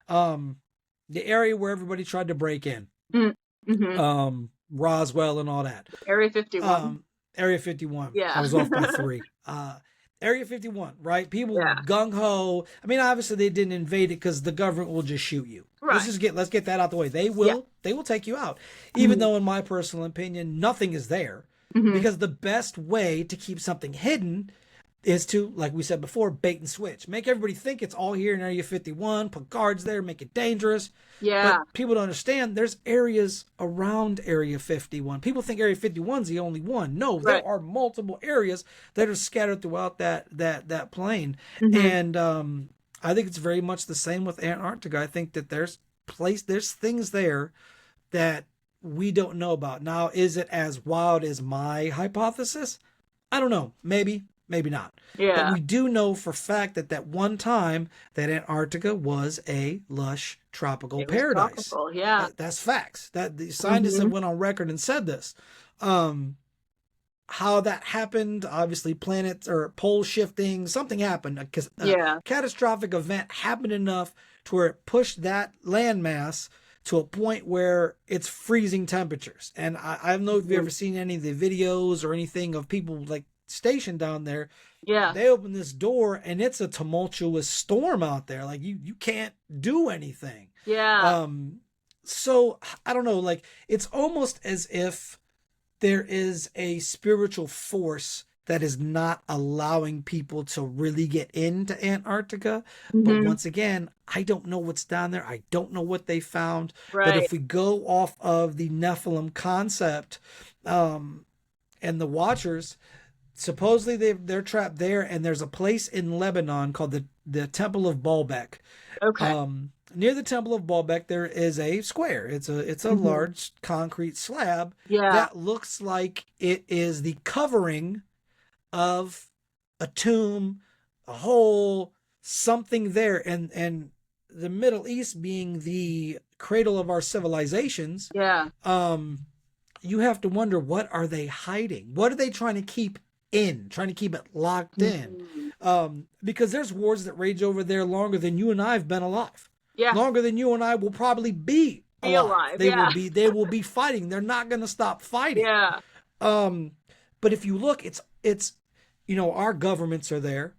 S2: The area where everybody tried to break in.
S1: Hmm.
S2: Roswell and all that.
S1: Area 51.
S2: Area 51. I
S1: Yeah.
S2: was off by 3. Area 51, right? People
S1: Yeah.
S2: gung ho. I mean, obviously they didn't invade it because the government will just shoot you.
S1: Right.
S2: Let's get that out the way.
S1: Yeah.
S2: They will take you out. Even
S1: Hmm.
S2: though in my personal opinion, nothing is there.
S1: Hmm.
S2: Because the best way to keep something hidden is to, like we said before, bait and switch. Make everybody think it's all here in Area 51, put guards there, make it dangerous.
S1: Yeah.
S2: But people don't understand there's areas around Area 51. People think Area 51 is the only one. No,
S1: Right.
S2: there are multiple areas that are scattered throughout that plane.
S1: Hmm.
S2: And I think it's very much the same with Antarctica. I think that there's things there that we don't know about. Now, is it as wild as my hypothesis? I don't know. Maybe, maybe not. But
S1: Yeah.
S2: we do know for fact that that one time that Antarctica was a lush tropical
S1: It was
S2: paradise.
S1: tropical. Yeah.
S2: That's facts. That the scientists
S1: Hmm.
S2: have went on record and said this. Um, how that happened, obviously planets or pole shifting, something happened. A
S1: Yeah.
S2: catastrophic event happened enough to where it pushed that landmass to a point where it's freezing temperatures. And I don't know if you've
S1: Hmm.
S2: ever seen any of the videos or anything of people like stationed down there.
S1: Yeah.
S2: They open this door and it's a tumultuous storm out there. Like you can't do anything.
S1: Yeah.
S2: Um, so I don't know, like it's almost as if there is a spiritual force that is not allowing people to really get into Antarctica. But
S1: Hmm.
S2: once again, I don't know what's down there. I don't know what they found. But
S1: Right.
S2: if we go off of the Nephilim concept, and the Watchers, supposedly they're trapped there, and there's a place in Lebanon called the Temple of Baalbek.
S1: Okay.
S2: Near the Temple of Baalbek, there is a square. It's a
S1: Hmm.
S2: large concrete slab
S1: Yeah.
S2: that looks like it is the covering of a tomb, a hole, something there, and the Middle East being the cradle of our civilizations.
S1: Yeah.
S2: You have to wonder, what are they hiding? What are they trying to keep in, trying to keep it locked in?
S1: Hmm.
S2: Because there's wars that rage over there longer than you and I have been alive,
S1: Yeah.
S2: longer than you and I will probably be
S1: Be
S2: alive.
S1: alive. Yeah.
S2: They will be fighting. They're not going to stop fighting.
S1: Yeah.
S2: Um, but if you look, it's our governments are there,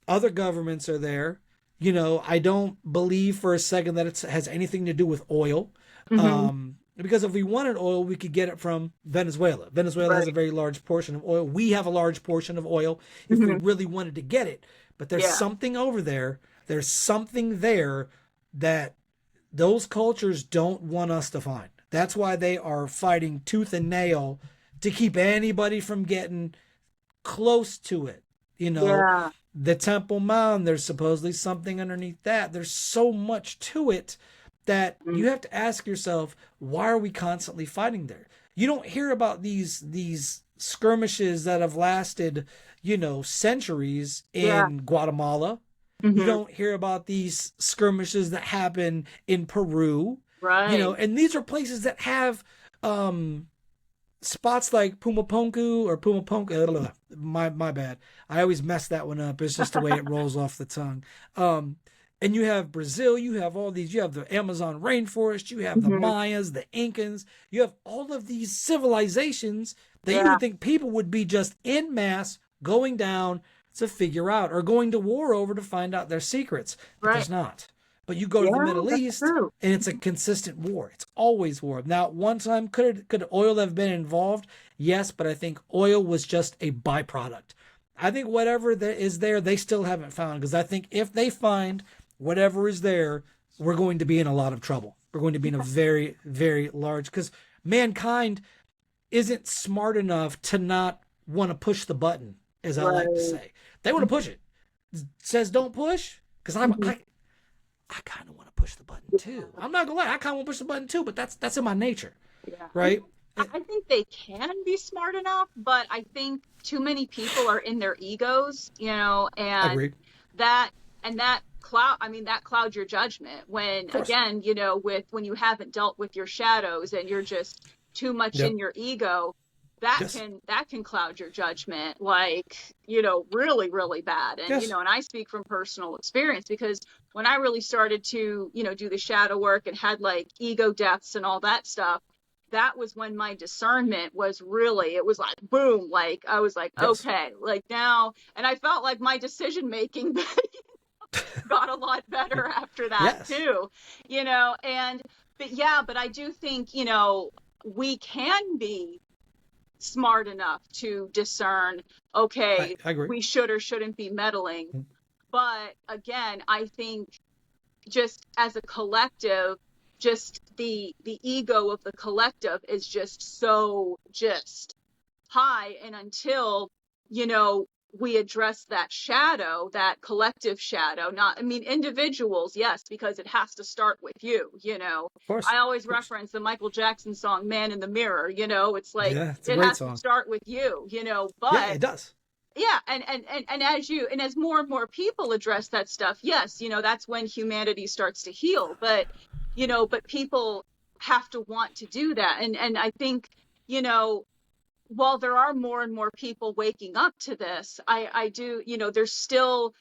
S2: other governments are there. I don't believe for a second that it has anything to do with oil.
S1: Hmm.
S2: Because if we wanted oil, we could get it from Venezuela. Venezuela has a
S1: Right.
S2: very large portion of oil. We have a large portion of oil if we
S1: Hmm.
S2: really wanted to get it. But there's
S1: Yeah.
S2: something over there. There's something there that those cultures don't want us to find. That's why they are fighting tooth and nail to keep anybody from getting close to it.
S1: Yeah.
S2: The Temple Mount, there's supposedly something underneath that. There's so much to it that
S1: Mm.
S2: you have to ask yourself, why are we constantly fighting there? You don't hear about these skirmishes that have lasted, centuries
S1: Yeah.
S2: in Guatemala. You
S1: Hmm.
S2: don't hear about these skirmishes that happen in Peru,
S1: Right.
S2: and these are places that have spots like Pumapunku or Pumapunku. My bad. I always mess that one up. It's just the way it rolls off the tongue. And you have Brazil, you have all these, you have the Amazon rainforest, you have the
S1: Hmm.
S2: Mayas, the Incans, you have all of these civilizations that you
S1: Yeah.
S2: would think people would be just en masse going down to figure out, or going to war over to find out their secrets. But
S1: Right.
S2: there's not. But you go to the
S1: Yeah.
S2: Middle
S1: That's
S2: East
S1: true.
S2: and it's a consistent war. It's always war. Now, one time could oil have been involved? Yes, but I think oil was just a byproduct. I think whatever there is there, they still haven't found, because I think if they find whatever is there, we're going to be in a lot of trouble. We're going to be in a very, very large, because mankind isn't smart enough to not want to push the button, as I like to
S1: Right.
S2: say. They want to push it. It says don't push, because
S1: Hmm.
S2: I kind of want to push the button too. I'm not gonna lie, I kind of want to push the button too, but that's in my nature,
S1: Yeah.
S2: right?
S1: I think they can be smart enough, but I think too many people are in their egos, and
S2: Agreed.
S1: that that cloud, I mean, that clouds your judgment when,
S2: Of course.
S1: again, when you haven't dealt with your shadows and you're just too much
S2: Yep.
S1: in your ego,
S2: Yes.
S1: that can cloud your judgment, like, really, really bad. And,
S2: Yes.
S1: and I speak from personal experience, because when I really started to, do the shadow work and had like ego deaths and all that stuff, that was when my discernment was really, it was like boom, like I was like,
S2: Yes.
S1: okay, like now, and I felt like my decision making got a lot better after that
S2: Yes.
S1: too, and but I do think, we can be smart enough to discern, okay,
S2: I agree.
S1: we should or shouldn't be meddling. But again, I think just as a collective, just the ego of the collective is just so just high. And until, we address that shadow, that collective shadow. Not, I mean, individuals, yes, because it has to start with you, you know.
S2: Of course.
S1: I always
S2: Of course.
S1: reference the Michael Jackson song Man in the Mirror, you know. It's like
S2: Yeah, it's a
S1: it
S2: great
S1: has to
S2: song.
S1: start with you, you know.
S2: Yeah,
S1: But
S2: it does.
S1: yeah, and as more and more people address that stuff, yes, you know, that's when humanity starts to heal. But you know, but people have to want to do that. And I think, you know, while there are more and more people waking up to this, I do, you know, there's still,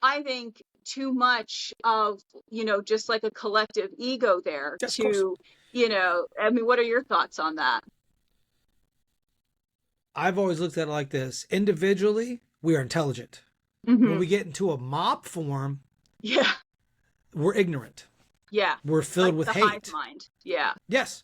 S1: I think, too much of, you know, just like a collective ego there
S2: Yes, of course.
S1: to, you know, I mean, what are your thoughts on that?
S2: I've always looked at it like this. Individually, we are intelligent. When
S1: Hmm.
S2: we get into a mob form,
S1: Yeah,
S2: we're ignorant.
S1: yeah,
S2: We're filled
S1: like
S2: with
S1: the hive
S2: hate.
S1: mind. Yeah.
S2: Yes.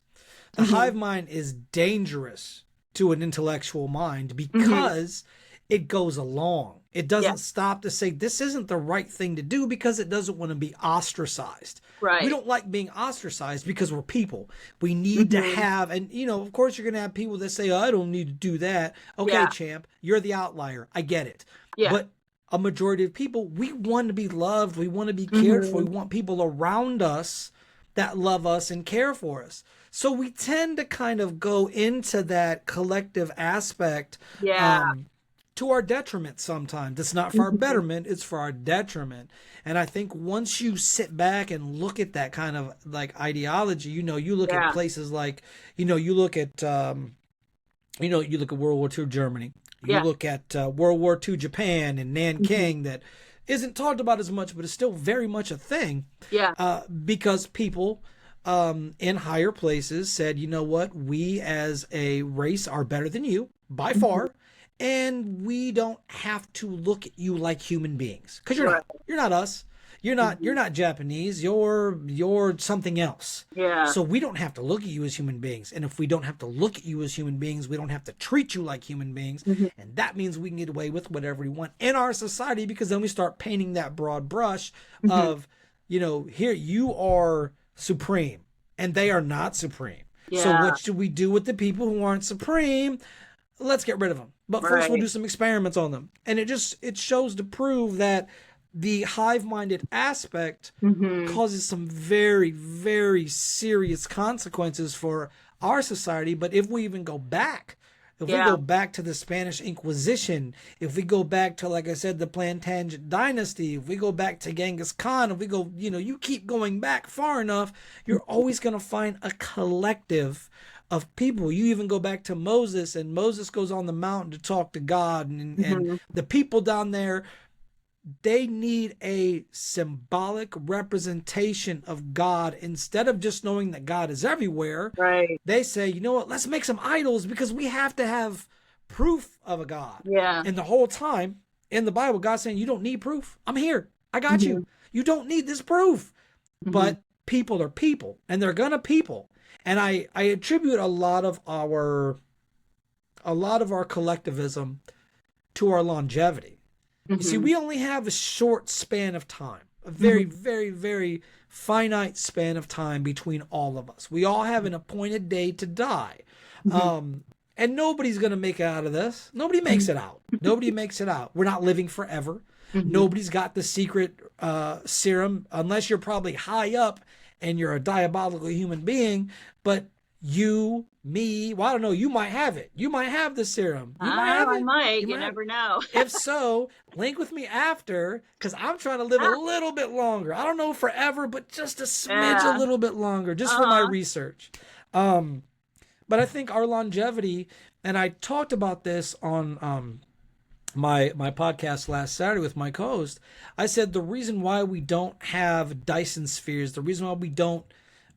S2: The
S1: Hmm.
S2: hive mind is dangerous to an intellectual mind
S1: Hmm.
S2: because it goes along. It
S1: Yeah,
S2: doesn't stop to say this isn't the right thing to do because it doesn't want to be ostracized. We
S1: right.
S2: don't like being ostracized because we're people. We need to
S1: Hmm.
S2: have, and of course, you're going to have people that say, oh, I don't need to do that. Okay,
S1: Yeah,
S2: champ, you're the outlier. I get it.
S1: yeah.
S2: But a majority of people, we want to be loved. We want to be cared for.
S1: Hmm.
S2: We want people around us that love us and care for us. So we tend to kind of go into that collective aspect
S1: Yeah.
S2: um, to our detriment sometimes. It's not for our
S1: Hmm.
S2: betterment, it's for our detriment. And I think once you sit back and look at that kind of like ideology, you look at
S1: Yeah.
S2: places like, you look at, you look at World War II Germany, you
S1: Yeah.
S2: look at World War II Japan and
S1: Hmm.
S2: Nanking that isn't talked about as much, but is still very much a thing
S1: Yeah.
S2: because people in higher places said, you know what, we as a race are better than you by
S1: Hmm.
S2: far, and we don't have to look at you like human beings because you're
S1: Right.
S2: not. You're not us. You're not. You're
S1: Hmm.
S2: not Japanese. You're something else.
S1: Yeah.
S2: So we don't have to look at you as human beings, and if we don't have to look at you as human beings, we don't have to treat you like human beings,
S1: Hmm.
S2: and that means we can get away with whatever we want in our society because then we start painting that broad brush
S1: Hmm.
S2: of, here you are supreme and they are not supreme. So
S1: Yeah.
S2: what should we do with the people who aren't supreme? Let's get rid of them. But first we'll
S1: Right.
S2: do some experiments on them. And it shows to prove that the hive-minded aspect
S1: Hmm.
S2: causes some very, very serious consequences for our society. But if we even go back, if we
S1: Yeah.
S2: go back to the Spanish Inquisition, if we go back to, like I said, the Plantagenet dynasty, if we go back to Genghis Khan, if we go, you keep going back far enough, you're always going to find a collective of people. You even go back to Moses, and Moses goes on the mountain to talk to God, and
S1: Hmm.
S2: the people down there, they need a symbolic representation of God instead of just knowing that God is everywhere.
S1: Right.
S2: They say, you know what, let's make some idols because we have to have proof of a God.
S1: Yeah.
S2: And the whole time in the Bible, God's saying, you don't need proof. I'm here. I got
S1: Hmm.
S2: you. You don't need this proof.
S1: Hmm.
S2: But people are people and they're gonna people. And I attribute a lot of our collectivism to our longevity. You see,
S1: Hmm.
S2: we only have a short span of time, a very,
S1: Hmm.
S2: very, very finite span of time between all of us. We all have an appointed day to die.
S1: Hmm.
S2: And nobody's going to make it out of this. Nobody makes it out. Nobody makes it out. We're not living forever.
S1: Hmm.
S2: Nobody's got the secret serum, unless you're probably high up and you're a diabolical human being. But you, me, well, I don't know, you might have it. You might have the serum. You might have
S1: I
S2: it.
S1: might.
S2: You
S1: You
S2: might have it.
S1: never know.
S2: If so, link with me after because I'm trying to live a little bit longer. I don't know forever, but just a smidge a
S1: Yeah.
S2: little bit longer, just for my
S1: Uh-huh.
S2: research. Um, but I think our longevity, and I talked about this on my podcast last Saturday with my co-host. I said the reason why we don't have Dyson spheres, the reason why we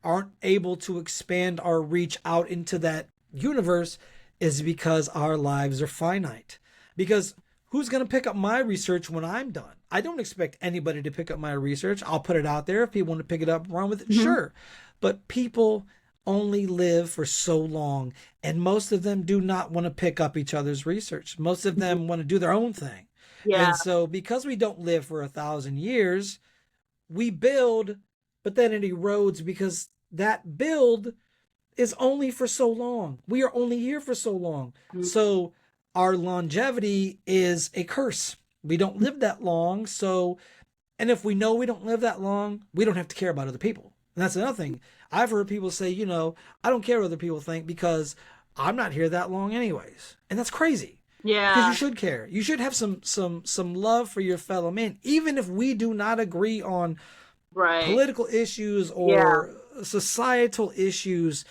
S2: aren't able to expand our reach out into that universe is because our lives are finite. Because who's going to pick up my research when I'm done? I don't expect anybody to pick up my research. I'll put it out there. If people want to pick it up, run with it,
S1: Hmm.
S2: sure. But people only live for so long, and most of them do not want to pick up each other's research. Most of them want to do their own thing.
S1: Yeah.
S2: And so, because we don't live for 1,000 years, we build, but then it erodes because that build is only for so long. We are only here for so long.
S1: Mhm.
S2: So our longevity is a curse. We don't live that long. So, and if we know we don't live that long, we don't have to care about other people. And that's another thing. I've heard people say, I don't care what other people think because I'm not here that long anyways. And that's crazy. Because
S1: Yeah.
S2: you should care. You should have some love for your fellow man, even if we do not agree on
S1: Right.
S2: political issues
S1: Yeah.
S2: or societal issues.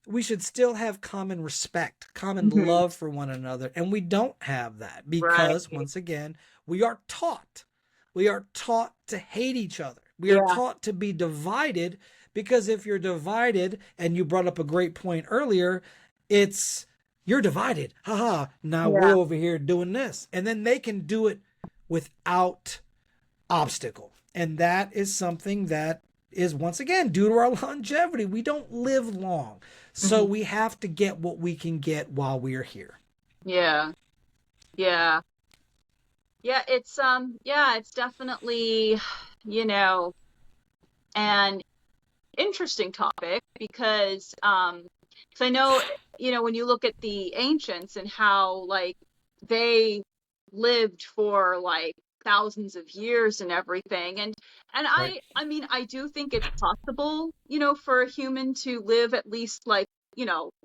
S2: We should still have common respect, common
S1: Hmm.
S2: love for one another. And we don't have that
S1: Right.
S2: because, once again, we are taught. We are taught to hate each other. We are
S1: Yeah.
S2: taught to be divided because if you're divided, and you brought up a great point earlier, it's you're divided. Haha, now we're
S1: Yeah.
S2: over here doing this. And then they can do it without obstacle. And that is something that is, once again, due to our longevity. We don't live long. So
S1: Hmm.
S2: we have to get what we can get while we are here.
S1: Yeah. Yeah. Yeah. It's definitely, you know, an interesting topic because, 'cause I know, when you look at the ancients and how like they lived for like thousands of years and everything, and
S2: Right.
S1: I mean I do think it's possible, for a human to live at least like,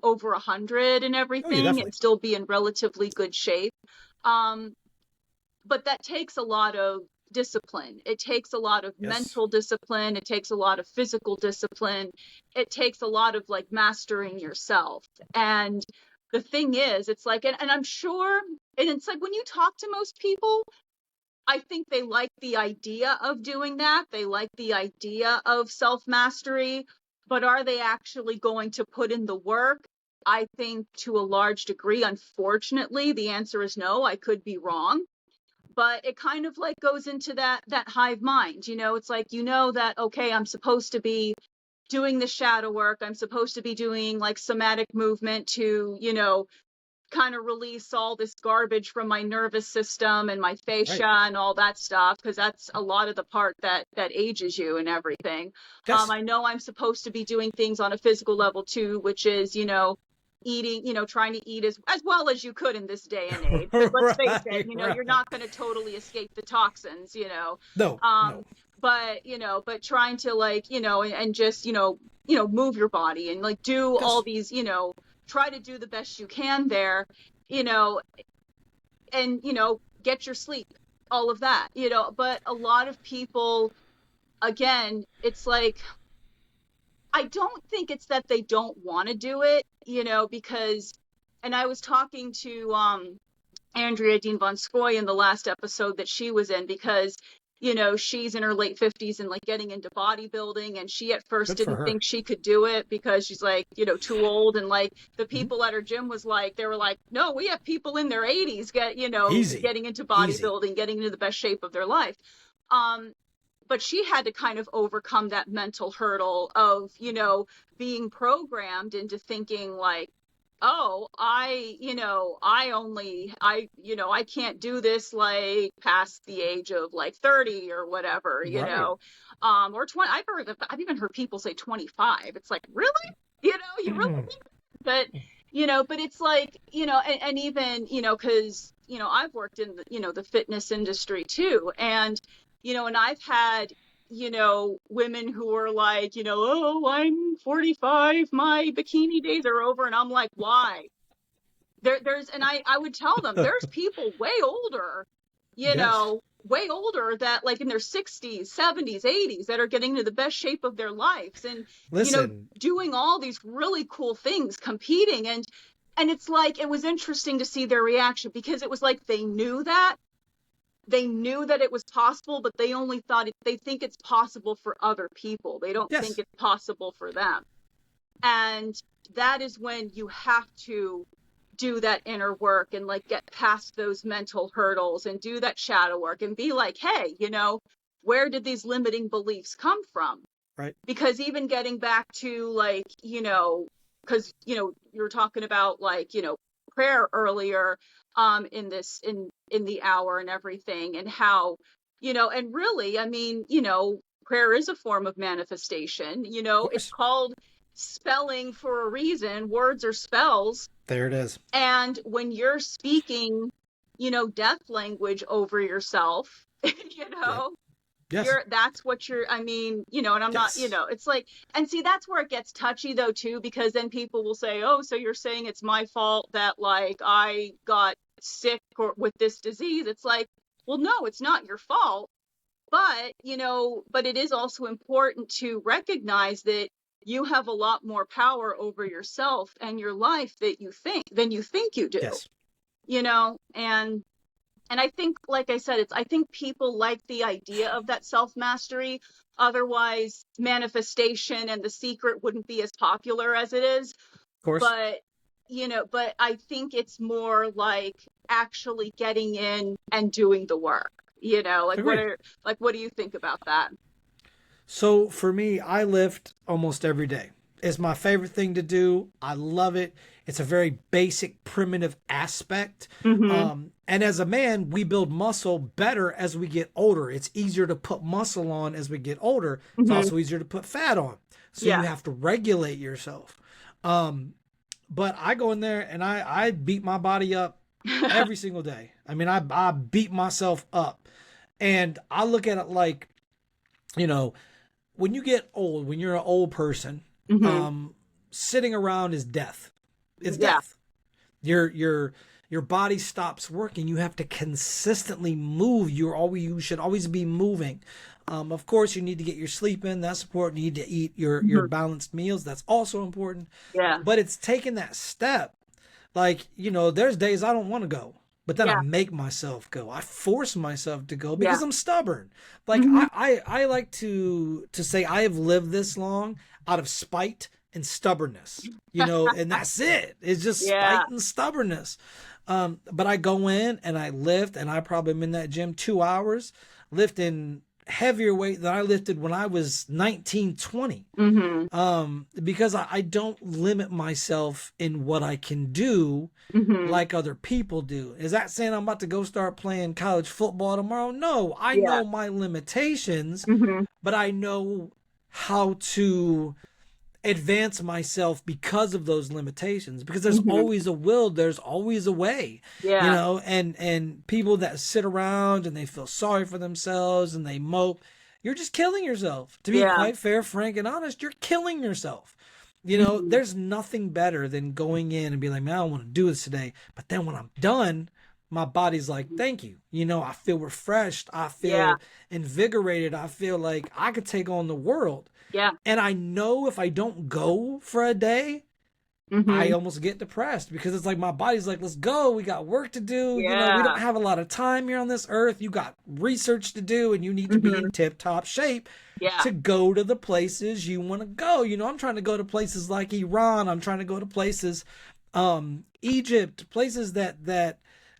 S1: over 100 and
S2: Oh, yeah,
S1: everything and
S2: definitely.
S1: still be in relatively good shape. Um, but that takes a lot of discipline. It takes a lot of
S2: Yes.
S1: mental discipline. It takes a lot of physical discipline. It takes a lot of like mastering yourself. And the thing is, it's like, and I'm sure, and it's like when you talk to most people, I think they like the idea of doing that. They like the idea of self mastery, but are they actually going to put in the work? I think to a large degree, unfortunately, the answer is no. I could be wrong, but it kind of like goes into that hive mind. It's like, that, okay, I'm supposed to be doing the shadow work. I'm supposed to be doing like somatic movement to, kind of release all this garbage from my nervous system and my fascia
S2: Right.
S1: and all that stuff, because that's a lot of the part that ages you and everything.
S2: Yes.
S1: I know I'm supposed to be doing things on a physical level too, which is, eating, trying to eat as well as you could in this day and age, because let's face it,
S2: Right.
S1: you're
S2: Right.
S1: not going to totally escape the toxins.
S2: No.
S1: um
S2: No.
S1: but trying to like, and just, move your body and like do all
S2: Yes.
S1: these, try to do the best you can there, you know and get your sleep, all of that, but a lot of people, again, it's like, I don't think it's that they don't want to do it, because, and I was talking to Andrea Dean von Scoy in the last episode that she was in, because she's in her late 50s and like getting into bodybuilding, and she at first
S2: Good for
S1: didn't
S2: her.
S1: think she could do it because she's like, too old, and like the
S2: Mhm.
S1: people at her gym was like, they were like, no, we have people in their 80s
S2: Easy.
S1: getting into
S2: Easy.
S1: bodybuilding, getting into the best shape of their life. um but she had to kind of overcome that mental hurdle of, being programmed into thinking like, oh, I can't do this like past the age of like 30 or whatever,
S2: Right.
S1: or 20. I've even heard people say 25. It's like, really? You really
S2: Mhm.
S1: think that? But it's like, and even, because, I've worked in the, the fitness industry too. And I've had, women who are like, oh, I'm 45, my bikini days are over. And I'm like, why? And I would tell them there's people
S2: Yes.
S1: way older that like in their 60s, 70s, 80s that are getting into the best shape of their lives and,
S2: Listen.
S1: doing all these really cool things, competing. And it's like, it was interesting to see their reaction, because it was like they knew that it was possible, but they only thought they think it's possible for other people. They don't think
S2: Yes.
S1: it's possible for them. And that is when you have to do that inner work and like get past those mental hurdles and do that shadow work and be like, hey, where did these limiting beliefs come from?
S2: Right.
S1: Because even getting back to like, because you were talking about like, prayer earlier, in this in the hour and everything, and how, and really, I mean, prayer is a form of manifestation.
S2: Of
S1: It's
S2: course.
S1: called, spelling for a reason. Words are spells.
S2: There it is.
S1: And when you're speaking, death language over yourself,
S2: Yep. Yes.
S1: that's what you're, I mean, and I'm not,
S2: Yes.
S1: it's like, and see, that's where it gets touchy though, too, because then people will say, oh, so you're saying it's my fault that like I got sick or with this disease. It's like, well, no, it's not your fault. But, but it is also important to recognize that you have a lot more power over yourself and your life than you think you do.
S2: Yes.
S1: And I think, like I said, I think people like the idea of that self-mastery. Otherwise, manifestation and The Secret wouldn't be as popular as it is.
S2: Of course.
S1: But I think it's more like actually getting in and doing the work.
S2: Agreed.
S1: What do you think about that?
S2: So for me, I lift almost every day. It's my favorite thing to do. I love it. It's a very basic, primitive aspect.
S1: Mm-hmm.
S2: And as a man, we build muscle better as we get older. It's easier to put muscle on as we get older. It's
S1: Mm-hmm.
S2: also easier to put fat on. So
S1: Yeah.
S2: you have to regulate yourself. But I go in there and I beat my body up every single day. I mean, I beat myself up. And I look at it like, when you get old, when you're an old person,
S1: Mm-hmm.
S2: sitting around is death. It's
S1: Yeah.
S2: death. Your body stops working. You have to consistently move. You should always be moving. Of course, you need to get your sleep in. That's important. You need to eat your balanced meals. That's also important.
S1: Yeah.
S2: But it's taking that step. Like, there's days I don't want to go, but then I
S1: Yeah.
S2: make myself go. I force myself to go because
S1: Yeah.
S2: I'm stubborn. Like
S1: Mhm.
S2: I like to say I have lived this long out of spite and stubbornness, and that's it. It's just
S1: Yeah.
S2: spite and stubbornness. But I go in and I lift, and I probably am in that gym 2 hours lifting heavier weight than I lifted when I was 19, 20.
S1: Mm-hmm.
S2: Because I don't limit myself in what I can do
S1: Mm-hmm.
S2: like other people do. Is that saying I'm about to go start playing college football tomorrow? No, I
S1: Yeah.
S2: know my limitations,
S1: Mm-hmm.
S2: but I know how to advance myself because of those limitations, because there's
S1: Mm-hmm.
S2: always a will, there's always a way.
S1: Yeah.
S2: And people that sit around and they feel sorry for themselves and they mope, you're just killing yourself. To be
S1: Yeah.
S2: quite fair, frank, and honest, you're killing yourself.
S1: Mhm.
S2: There's nothing better than going in and be like, man, I don't want to do this today. But then when I'm done, my body's like, thank you. I feel refreshed. I feel
S1: Yeah.
S2: invigorated. I feel like I could take on the world.
S1: Yeah.
S2: And I know if I don't go for a day, I
S1: Mm-hmm.
S2: almost get depressed because it's like my body's like, let's go. We got work to do. We
S1: Yeah.
S2: don't have a lot of time here on this earth. You got research to do and you need to be
S1: Mm-hmm.
S2: in tip top shape
S1: Yeah.
S2: to go to the places you want to go. I'm trying to go to places like Iran. I'm trying to go to places, Egypt, places that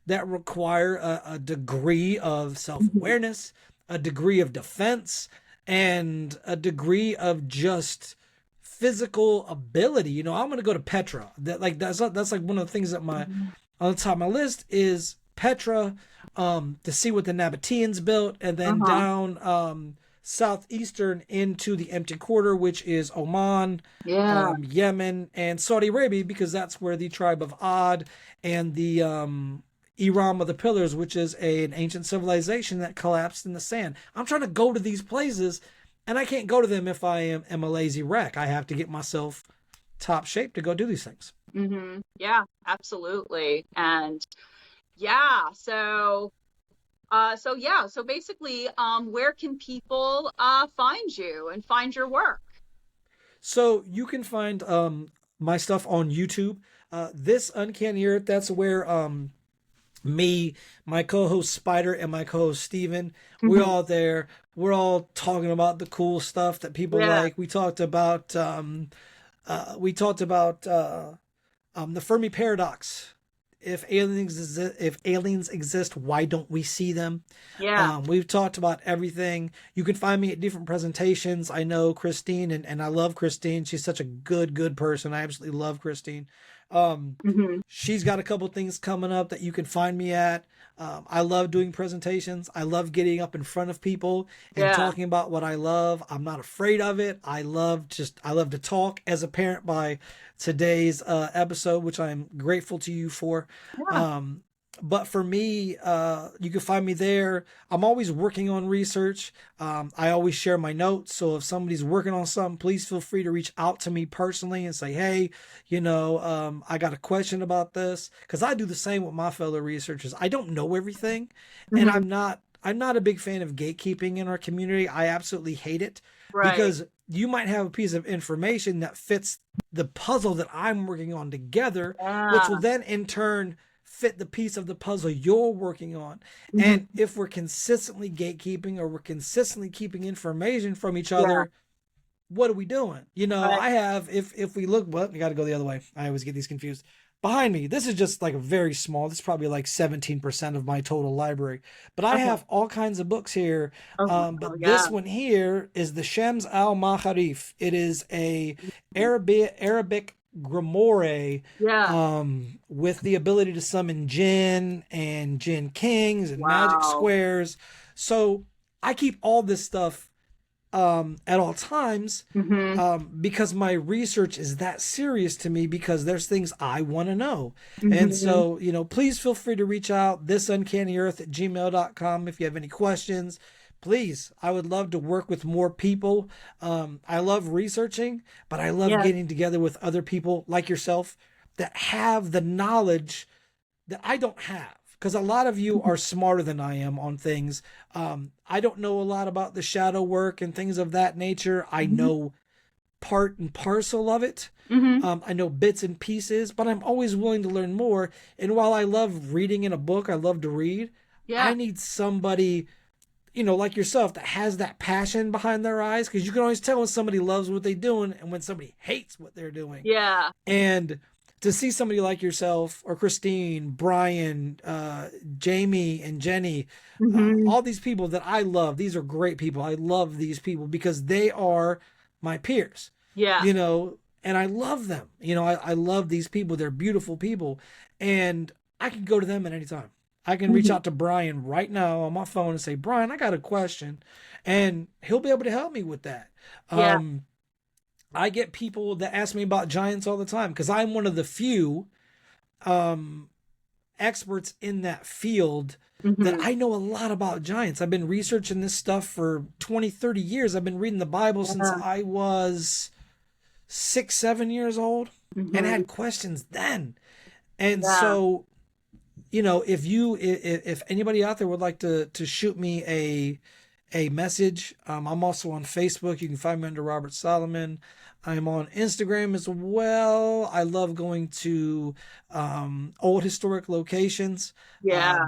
S2: require a degree of self-awareness, a degree of defense, and a degree of just physical ability. I'm going to go to Petra. That's like one of the things that on the top of my list is Petra, to see what the Nabateans built, and then
S1: Uh-huh.
S2: down southeastern into the Empty Quarter, which is Oman,
S1: Yeah.
S2: Yemen, and Saudi Arabia, because that's where the tribe of Ad and the Iram of the Pillars, which is an ancient civilization that collapsed in the sand. I'm trying to go to these places, and I can't go to them if I am a lazy wreck. I have to get myself top shape to go do these things.
S1: Mm-hmm. Yeah, absolutely. And yeah, so basically, where can people find you and find your work?
S2: So you can find my stuff on YouTube. This Uncanny Earth, that's where me, my co-host Spider, and my co-host Steven, we're
S1: Mhm.
S2: all there. We're all talking about the cool stuff that people
S1: Yeah.
S2: like. We talked about the Fermi paradox. If aliens exist, why don't we see them?
S1: Yeah.
S2: We've talked about everything. You can find me at different presentations. I know Christine, and I love Christine. She's such a good person. I absolutely love Christine.
S1: Mm-hmm.
S2: She's got a couple things coming up that you can find me at. I love doing presentations. I love getting up in front of people and
S1: Yeah.
S2: talking about what I love. I'm not afraid of it. I love to talk, as apparent by today's episode, which I'm grateful to you for.
S1: Yeah.
S2: But for me, you can find me there. I'm always working on research. I always share my notes. So if somebody's working on something, please feel free to reach out to me personally and say, hey, I got a question about this. Because I do the same with my fellow researchers. I don't know everything. And
S1: Mm-hmm.
S2: I'm not a big fan of gatekeeping in our community. I absolutely hate it.
S1: Right.
S2: Because you might have a piece of information that fits the puzzle that I'm working on together, which will then in turn fit the piece of the puzzle you're working on.
S1: Mm-hmm.
S2: And if we're consistently gatekeeping or we're consistently keeping information from each other, what are we doing?
S1: Right.
S2: I have, if we look, well, you got to go the other way. I always get these confused. Behind me, this is just like a very small, this is probably like 17% of my total library. But I have all kinds of books here. But this one here is the Shams al-Maharif. It is a Arabic grimoire with the ability to summon jinn and jinn kings and magic squares. So I keep all this stuff at all times because my research is that serious to me, because there's things I want to know. And so, please feel free to reach out, thisUncannyEarth@gmail.com, if you have any questions. Please, I would love to work with more people. I love researching, but I love getting together with other people like yourself that have the knowledge that I don't have. Because a lot of you are smarter than I am on things. I don't know a lot about the shadow work and things of that nature. I know part and parcel of it. I know bits and pieces, but I'm always willing to learn more. And while I love reading in a book, I love to read. I need somebody, like yourself, that has that passion behind their eyes, because you can always tell when somebody loves what they're doing and when somebody hates what they're doing.
S1: Yeah.
S2: And to see somebody like yourself or Christine, Brian, Jamie, and Jenny, all these people that I love, these are great people. I love these people because they are my peers.
S1: Yeah.
S2: And I love them. I love these people. They're beautiful people. And I can go to them at any time. I can reach out to Brian right now on my phone and say, Brian, I got a question. And he'll be able to help me with that. I get people that ask me about giants all the time, because I'm one of the few experts in that field that I know a lot about giants. I've been researching this stuff for 20, 30 years. I've been reading the Bible since I was 6, 7 years old and had questions then. And so, if anybody out there would like to shoot me a message, I'm also on Facebook. You can find me under Robert Solomon. I'm on Instagram as well. I love going to old historic locations.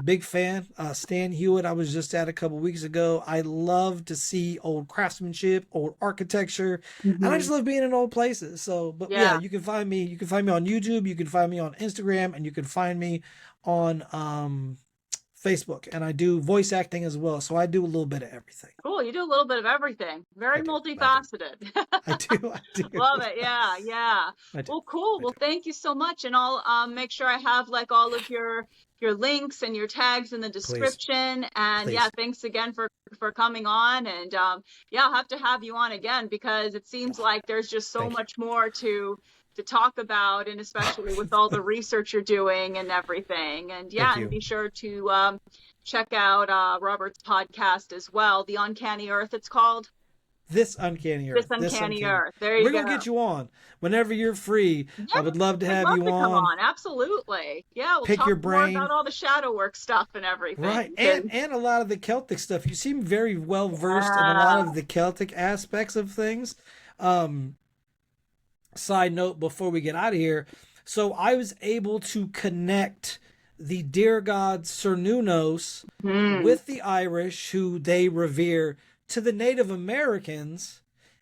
S2: Big fan. Stan Hewitt, I was just at a couple weeks ago. I love to see old craftsmanship, old architecture, and I just love being in old places. So, but you can find me. You can find me on YouTube. You can find me on Instagram, and you can find me on Facebook, and I do voice acting as well. So I do a little bit of everything.
S1: Cool. You do a little bit of everything. Very multifaceted.
S2: I do.
S1: Love it. Yeah. Well, cool. Well, thank you so much. And I'll make sure I have like all of your links and your tags in the description. Please. And thanks again for coming on. And I'll have to have you on again, because it seems like there's just so much more to talk about, and especially with all the research you're doing and everything. And and be sure to check out Robert's podcast as well. The Uncanny Earth, it's called.
S2: This Uncanny Earth.
S1: This Uncanny Earth. There you go.
S2: We're going to get you on whenever you're free. I would love to have you on.
S1: Come on. Absolutely. Yeah. We'll
S2: pick
S1: talk
S2: your brain
S1: more about all the shadow work stuff and everything.
S2: Right. And a lot of the Celtic stuff. You seem very well versed in a lot of the Celtic aspects of things. Side note before we get out of here. So I was able to connect the deer god Cernunnos with the Irish, who they revere, to the Native Americans.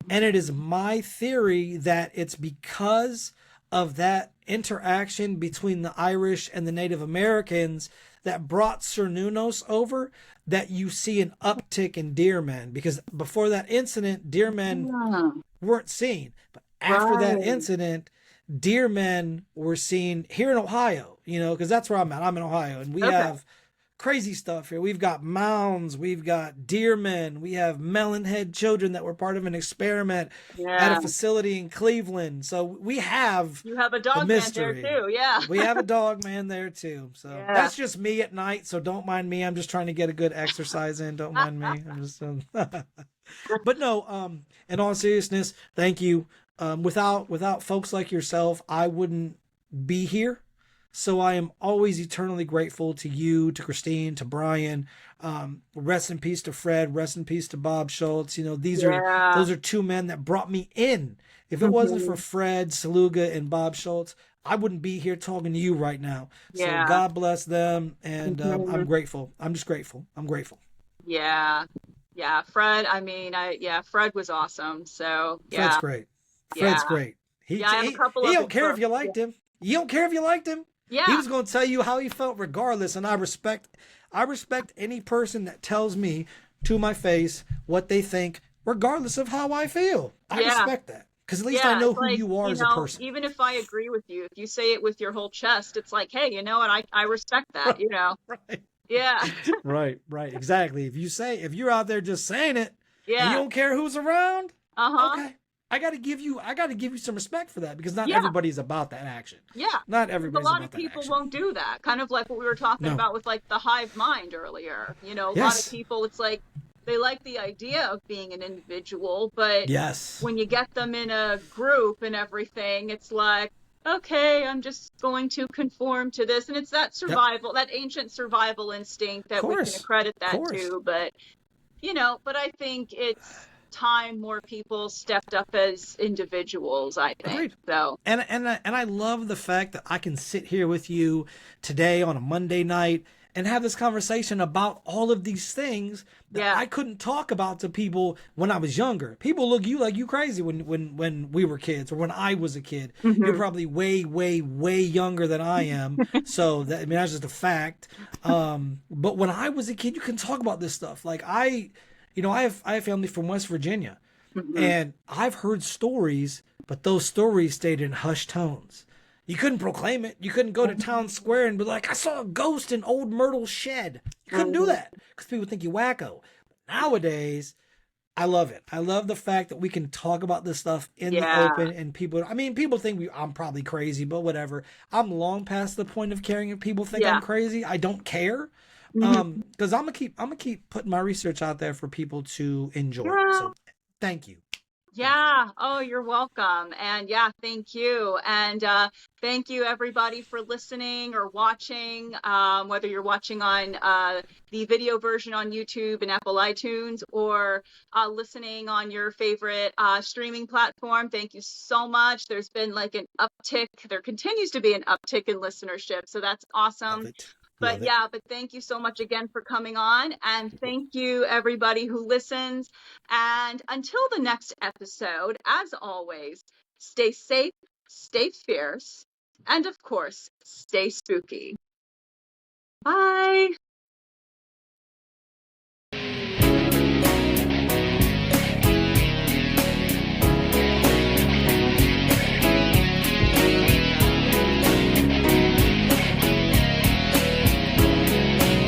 S2: And it is my theory that it's because of that interaction between the Irish and the Native Americans that brought Cernunnos over, that you see an uptick in deer men. Because before that incident, deer men weren't seen. But after that incident, deer men were seen here in Ohio, because that's where I'm at. I'm in Ohio, and we
S1: Okay.
S2: have crazy stuff here. We've got mounds, we've got deer men, we have melon head children that were part of an experiment at a
S1: Yeah.
S2: facility in Cleveland. So we have
S1: You have a
S2: the
S1: dog man there
S2: mystery.
S1: too. Yeah.
S2: We have a dog man there too. So
S1: Yeah.
S2: that's just me at night. So don't mind me. I'm just trying to get a good exercise in. Don't mind me. I'm just, but no. In all seriousness, thank you. Without folks like yourself, I wouldn't be here. So I am always eternally grateful to you, to Christine, to Brian. Rest in peace to Fred. Rest in peace to Bob Schultz. Those are two men that brought me in. If it wasn't for Fred Saluga and Bob Schultz, I wouldn't be here talking to you right now. So
S1: Yeah.
S2: God bless them, and I'm grateful. I'm just grateful. I'm grateful.
S1: Yeah. Yeah. Fred, Fred was awesome. So
S2: Fred's
S1: yeah.
S2: great.
S1: Yeah.
S2: Fred's great.
S1: Yeah. I have a couple
S2: He
S1: of
S2: don't
S1: his
S2: care if
S1: books.
S2: you liked him. You don't care if you liked him. He
S1: Yeah.
S2: was going to tell you how he felt regardless, and I respect any person that tells me to my face what they think regardless of how I feel. I
S1: Yeah.
S2: respect that, because at least I know
S1: It's
S2: who
S1: like,
S2: you are as a person.
S1: even if I agree with you, if you say it with your whole chest, it's like, hey, you know what? I respect that,
S2: Right.
S1: Yeah.
S2: Right, exactly. If you're out there just saying it and you
S1: Yeah.
S2: don't care who's around,
S1: Uh-huh.
S2: okay. I got to give you some respect for that, because not
S1: Yeah.
S2: everybody's about that action.
S1: Yeah.
S2: Not
S1: A
S2: everybody's
S1: lot
S2: about
S1: of
S2: that
S1: people
S2: action.
S1: won't do that. Kind of like what we were talking
S2: No.
S1: about with like the hive mind earlier. A lot of
S2: Yes.
S1: people, it's like they like the idea of being an individual, but
S2: Yes.
S1: when you get them in a group and everything, it's like, okay, I'm just going to conform to this. And it's that survival, that ancient survival instinct that we can accredit that to. But, but I think it's time more people stepped up as individuals, I think.
S2: Agreed.
S1: So
S2: And I love the fact that I can sit here with you today on a Monday night and have this conversation about all of these things that I couldn't talk about to people when I was younger. People look at you like you crazy when we were kids, or when I was a kid. You're probably way, way, way younger than I am. So that's just a fact. But when I was a kid, you can talk about this stuff. Like I have family from West Virginia, and I've heard stories, but those stories stayed in hushed tones. You couldn't proclaim it. You couldn't go to town square and be like, I saw a ghost in old Myrtle's shed. You couldn't do that because people think you wacko. But nowadays, I love it. I love the fact that we can talk about this stuff in the open, and people think I'm probably crazy, but whatever. I'm long past the point of caring if people think I'm crazy. I don't care. Because I'm gonna keep putting my research out there for people to enjoy. So thank you.
S1: Yeah. Oh, you're welcome. And thank you. And thank you everybody for listening or watching, whether you're watching on the video version on YouTube and Apple iTunes, or listening on your favorite streaming platform. Thank you so much. There's been like an uptick. There continues to be an uptick in listenership. So that's awesome. But thank you so much again for coming on, and thank you everybody who listens. And until the next episode, as always, stay safe, stay fierce, and of course, stay spooky. Bye.